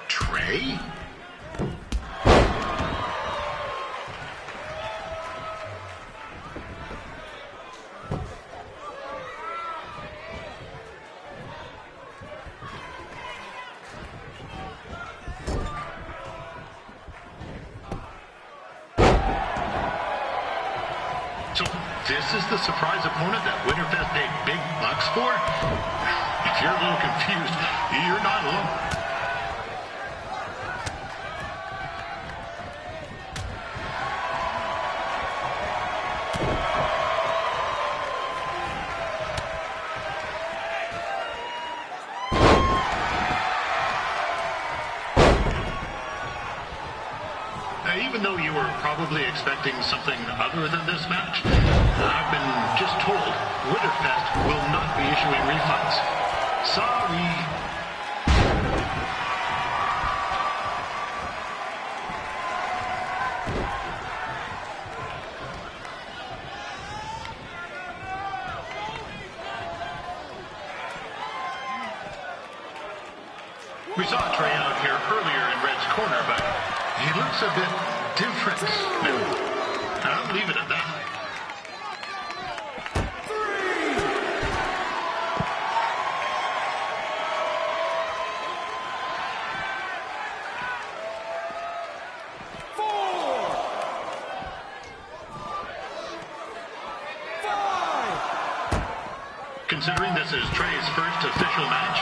Trey. So this is the surprise opponent that Winterfest paid big bucks for? If you're a little confused, you're not alone. Even though you were probably expecting something other than this match, I've been just told Winterfest will not be issuing refunds. Sorry. We saw Trey out here earlier in Red's corner, but he looks a bit different now. I'll leave it at that. Considering this is Trey's first official match,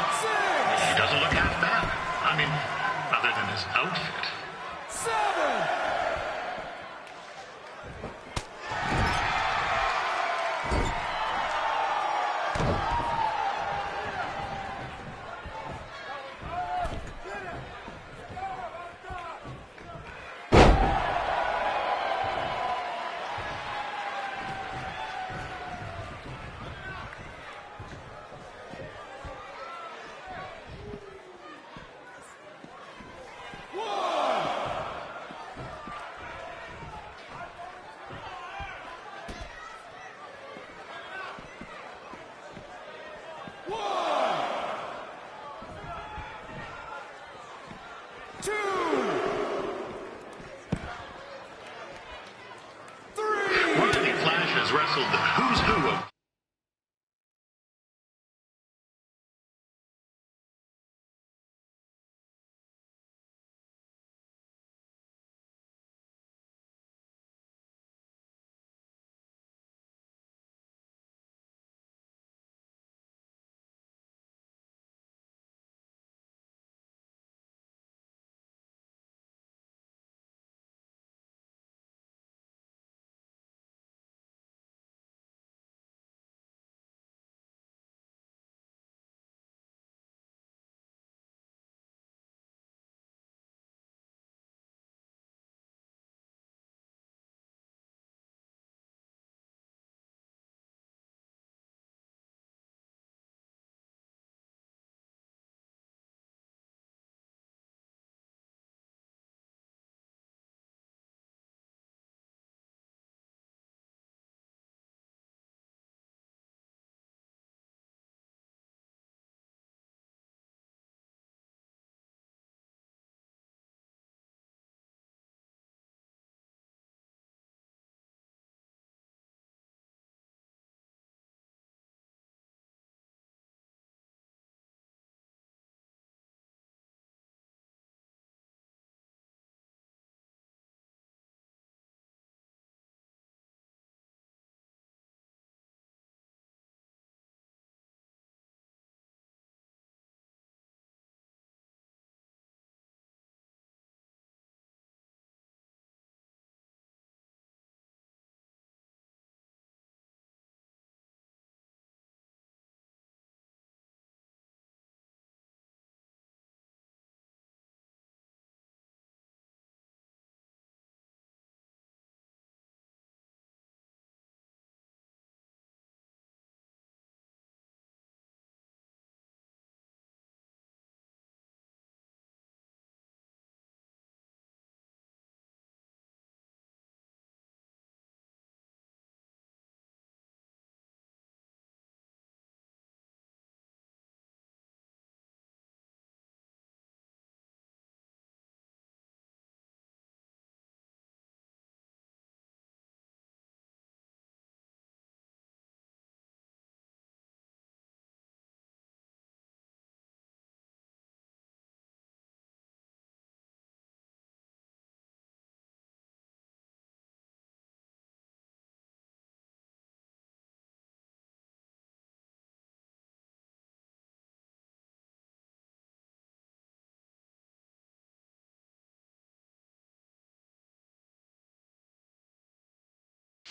he doesn't look half bad. I mean, other than his outfit. 7. wrestled the who's who of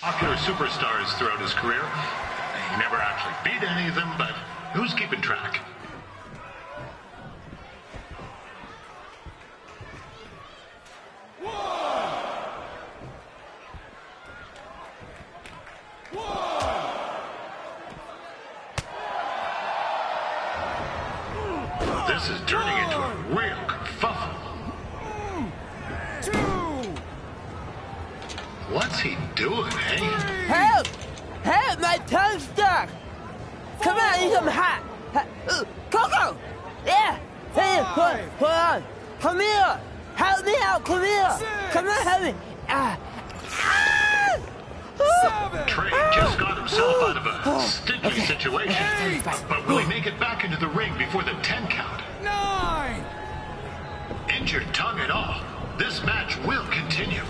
popular superstars throughout his career. He never actually beat any of them, but who's keeping track? This is turning into a real kerfuffle. What's he doing, eh? Help! Help! My tongue's stuck! Come on, I need some hot! Coco! Yeah! Hey, hold on! Come here! Help me out! Come here! Come on, help me! Trey just got himself out of a sticky situation. But will he make it back into the ring before the 10 count? 9! Injured tongue and all, this match will continue.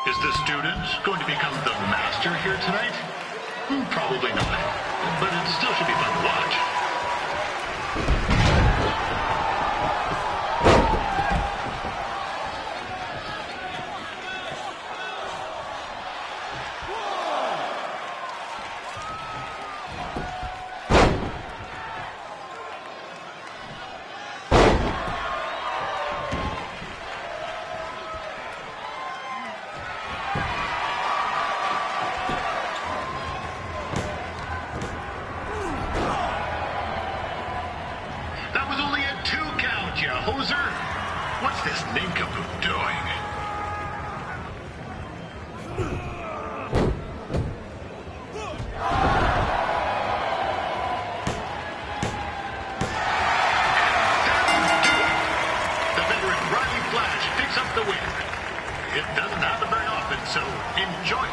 Is the student going to become the master here tonight? Probably not. But it still should be fun to watch. So enjoy it.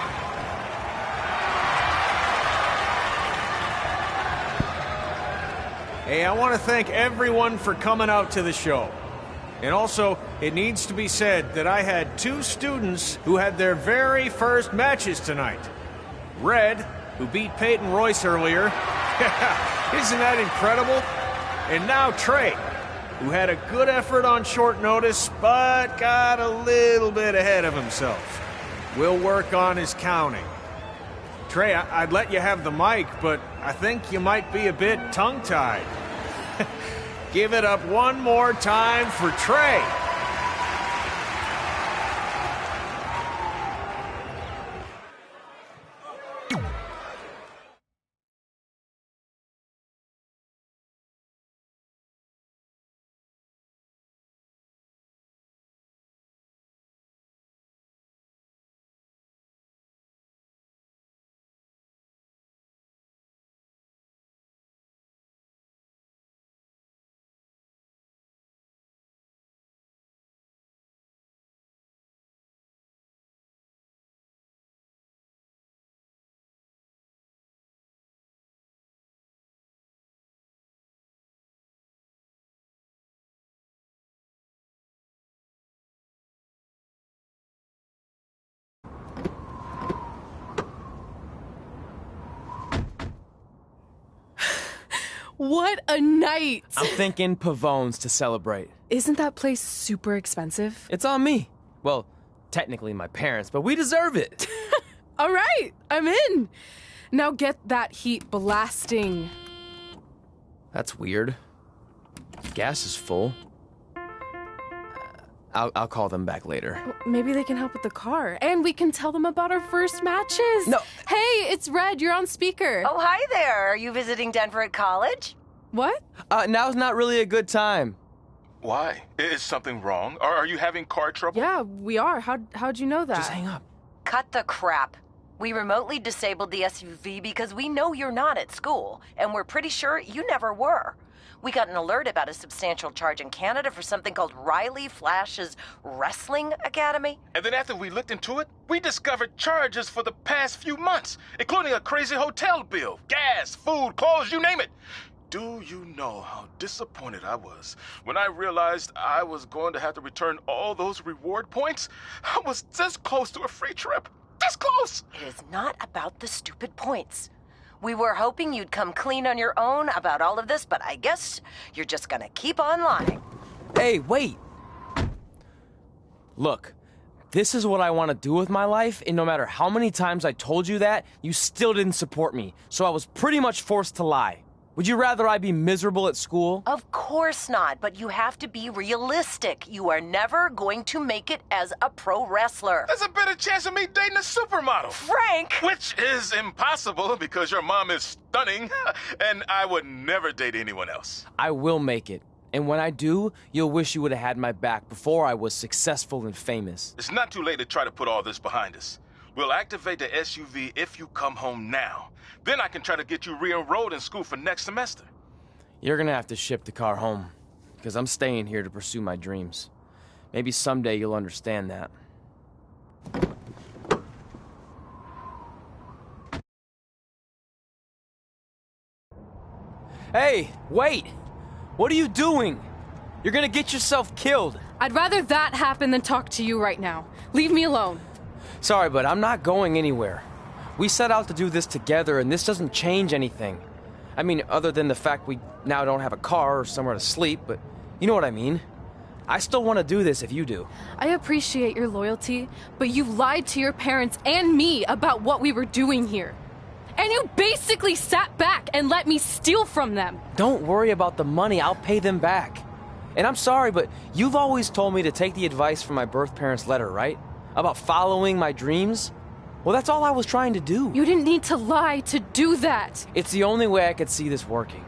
Hey, I want to thank everyone for coming out to the show. And also, it needs to be said that I had 2 students who had their very first matches tonight. Red, who beat Peyton Royce earlier. Isn't that incredible? And now Trey, who had a good effort on short notice, but got a little bit ahead of himself. We'll work on his counting. Trey, I'd let you have the mic, but I think you might be a bit tongue-tied. Give it up one more time for Trey. What a night! I'm thinking Pavone's to celebrate. Isn't that place super expensive? It's on me. Well, technically my parents, but we deserve it. All right, I'm in. Now get that heat blasting. That's weird. Gas is full. I'll call them back later. Maybe they can help with the car. And we can tell them about our first matches. No. Hey, it's Red. You're on speaker. Oh, hi there. Are you visiting Denver at college? What? Now's not really a good time. Why? Is something wrong? Are you having car trouble? Yeah, we are. How'd you know that? Just hang up. Cut the crap. We remotely disabled the SUV because we know you're not at school, and we're pretty sure you never were. We got an alert about a substantial charge in Canada for something called Riley Flash's Wrestling Academy. And then after we looked into it, we discovered charges for the past few months, including a crazy hotel bill, gas, food, clothes, you name it. Do you know how disappointed I was when I realized I was going to have to return all those reward points? I was this close to a free trip. This close! It is not about the stupid points. We were hoping you'd come clean on your own about all of this, but I guess you're just gonna keep on lying. Hey, wait! Look, this is what I want to do with my life, and no matter how many times I told you that, you still didn't support me, so I was pretty much forced to lie. Would you rather I be miserable at school? Of course not, but you have to be realistic. You are never going to make it as a pro wrestler. There's a better chance of me dating a supermodel. Frank! Which is impossible because your mom is stunning, and I would never date anyone else. I will make it. And when I do, you'll wish you would have had my back before I was successful and famous. It's not too late to try to put all this behind us. We'll activate the SUV if you come home now. Then I can try to get you re-enrolled in school for next semester. You're gonna have to ship the car home, because I'm staying here to pursue my dreams. Maybe someday you'll understand that. Hey, wait! What are you doing? You're gonna get yourself killed. I'd rather that happen than talk to you right now. Leave me alone. Sorry, but I'm not going anywhere. We set out to do this together, and this doesn't change anything. I mean, other than the fact we now don't have a car or somewhere to sleep, but you know what I mean. I still want to do this if you do. I appreciate your loyalty, but you lied to your parents and me about what we were doing here. And you basically sat back and let me steal from them. Don't worry about the money, I'll pay them back. And I'm sorry, but you've always told me to take the advice from my birth parents' letter, right? About following my dreams? Well, that's all I was trying to do. You didn't need to lie to do that. It's the only way I could see this working.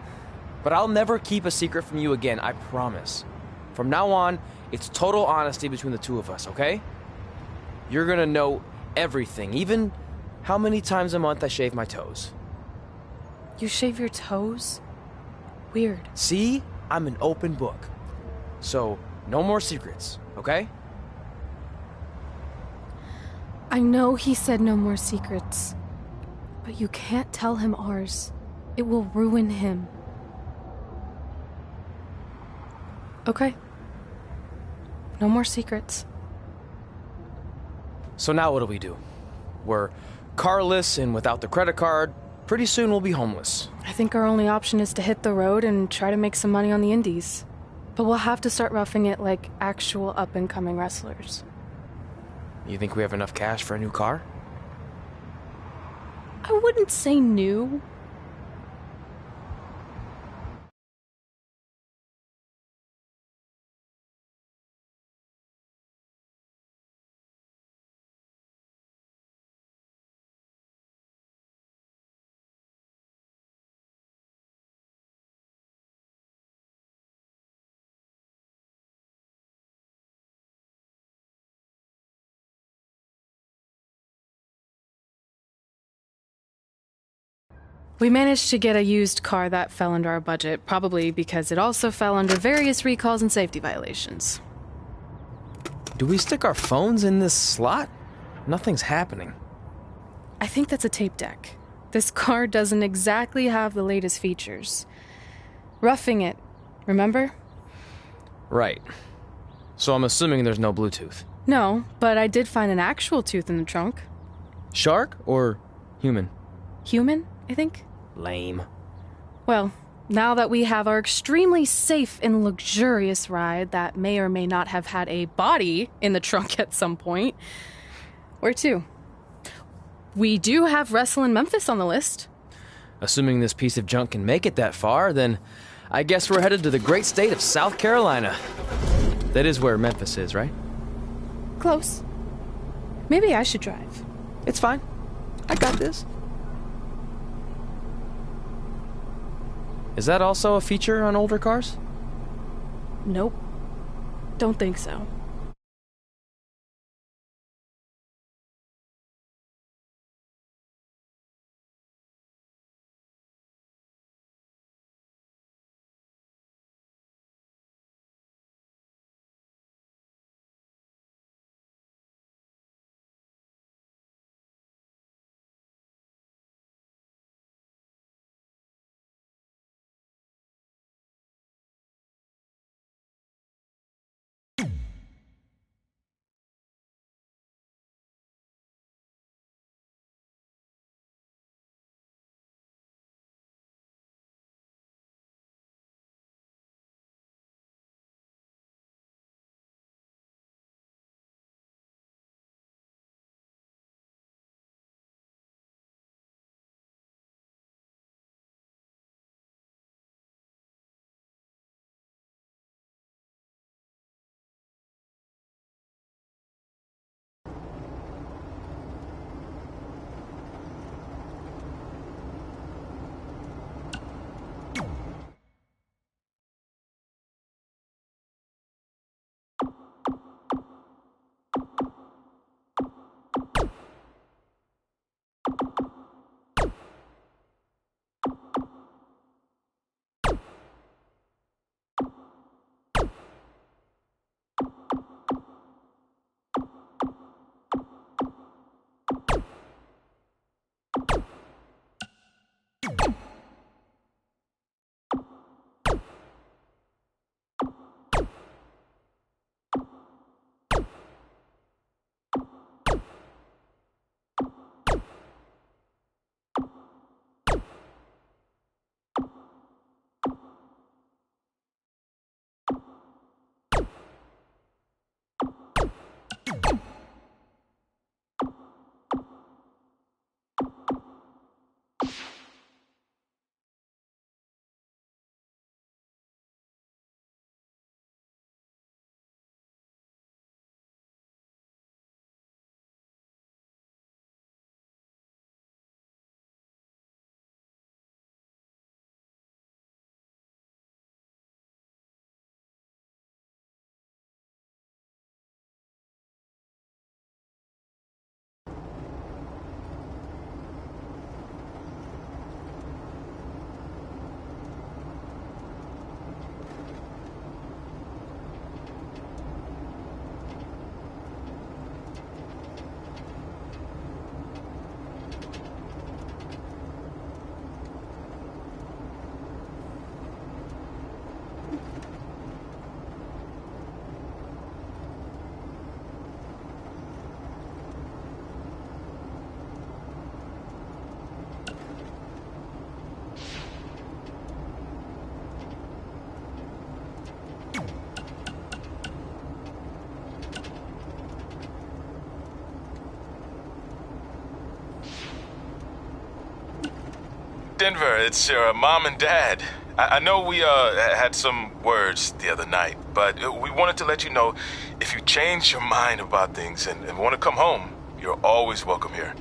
But I'll never keep a secret from you again, I promise. From now on, it's total honesty between the two of us, okay? You're gonna know everything, even how many times a month I shave my toes. You shave your toes? Weird. See? I'm an open book. So, no more secrets, okay? I know he said no more secrets, but you can't tell him ours. It will ruin him. Okay. No more secrets. So now what do we do? We're carless and without the credit card. Pretty soon we'll be homeless. I think our only option is to hit the road and try to make some money on the indies. But we'll have to start roughing it like actual up-and-coming wrestlers. You think we have enough cash for a new car? I wouldn't say new. We managed to get a used car that fell under our budget, probably because it also fell under various recalls and safety violations. Do we stick our phones in this slot? Nothing's happening. I think that's a tape deck. This car doesn't exactly have the latest features. Roughing it, remember? Right. So I'm assuming there's no Bluetooth. No, but I did find an actual tooth in the trunk. Shark or human? Human, I think. Lame. Well, now that we have our extremely safe and luxurious ride that may or may not have had a body in the trunk at some point, where to? We do have Wrestle in Memphis on the list. Assuming this piece of junk can make it that far, then I guess we're headed to the great state of South Carolina. That is where Memphis is, right? Close. Maybe I should drive. It's fine. I got this. Is that also a feature on older cars? Nope. Don't think so. Denver, it's your mom and dad. I know we had some words the other night, but we wanted to let you know if you change your mind about things and want to come home, you're always welcome here.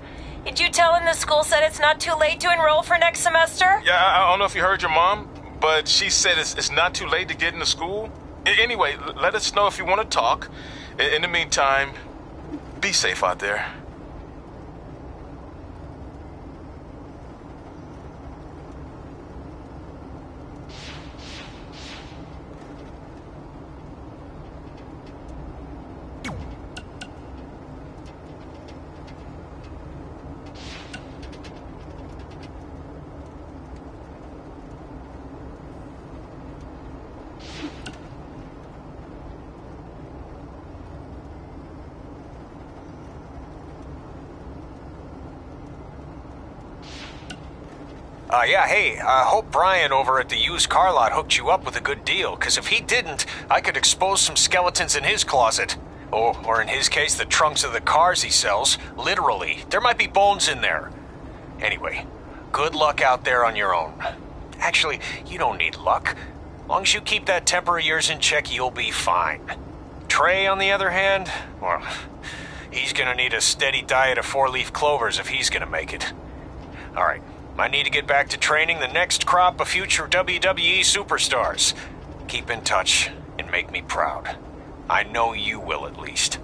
Did you tell him the school said it's not too late to enroll for next semester? Yeah, I don't know if you heard your mom, but she said it's not too late to get into school. Anyway, let us know if you want to talk. In the meantime, be safe out there. Yeah, hey, I hope Brian over at the used car lot hooked you up with a good deal, because if he didn't, I could expose some skeletons in his closet. Or in his case, the trunks of the cars he sells. Literally, there might be bones in there. Anyway, good luck out there on your own. Actually, you don't need luck. As long as you keep that temper of yours in check, you'll be fine. Trey, on the other hand, well, he's gonna need a steady diet of 4-leaf clovers if he's gonna make it. All right. I need to get back to training the next crop of future WWE superstars. Keep in touch and make me proud. I know you will, at least.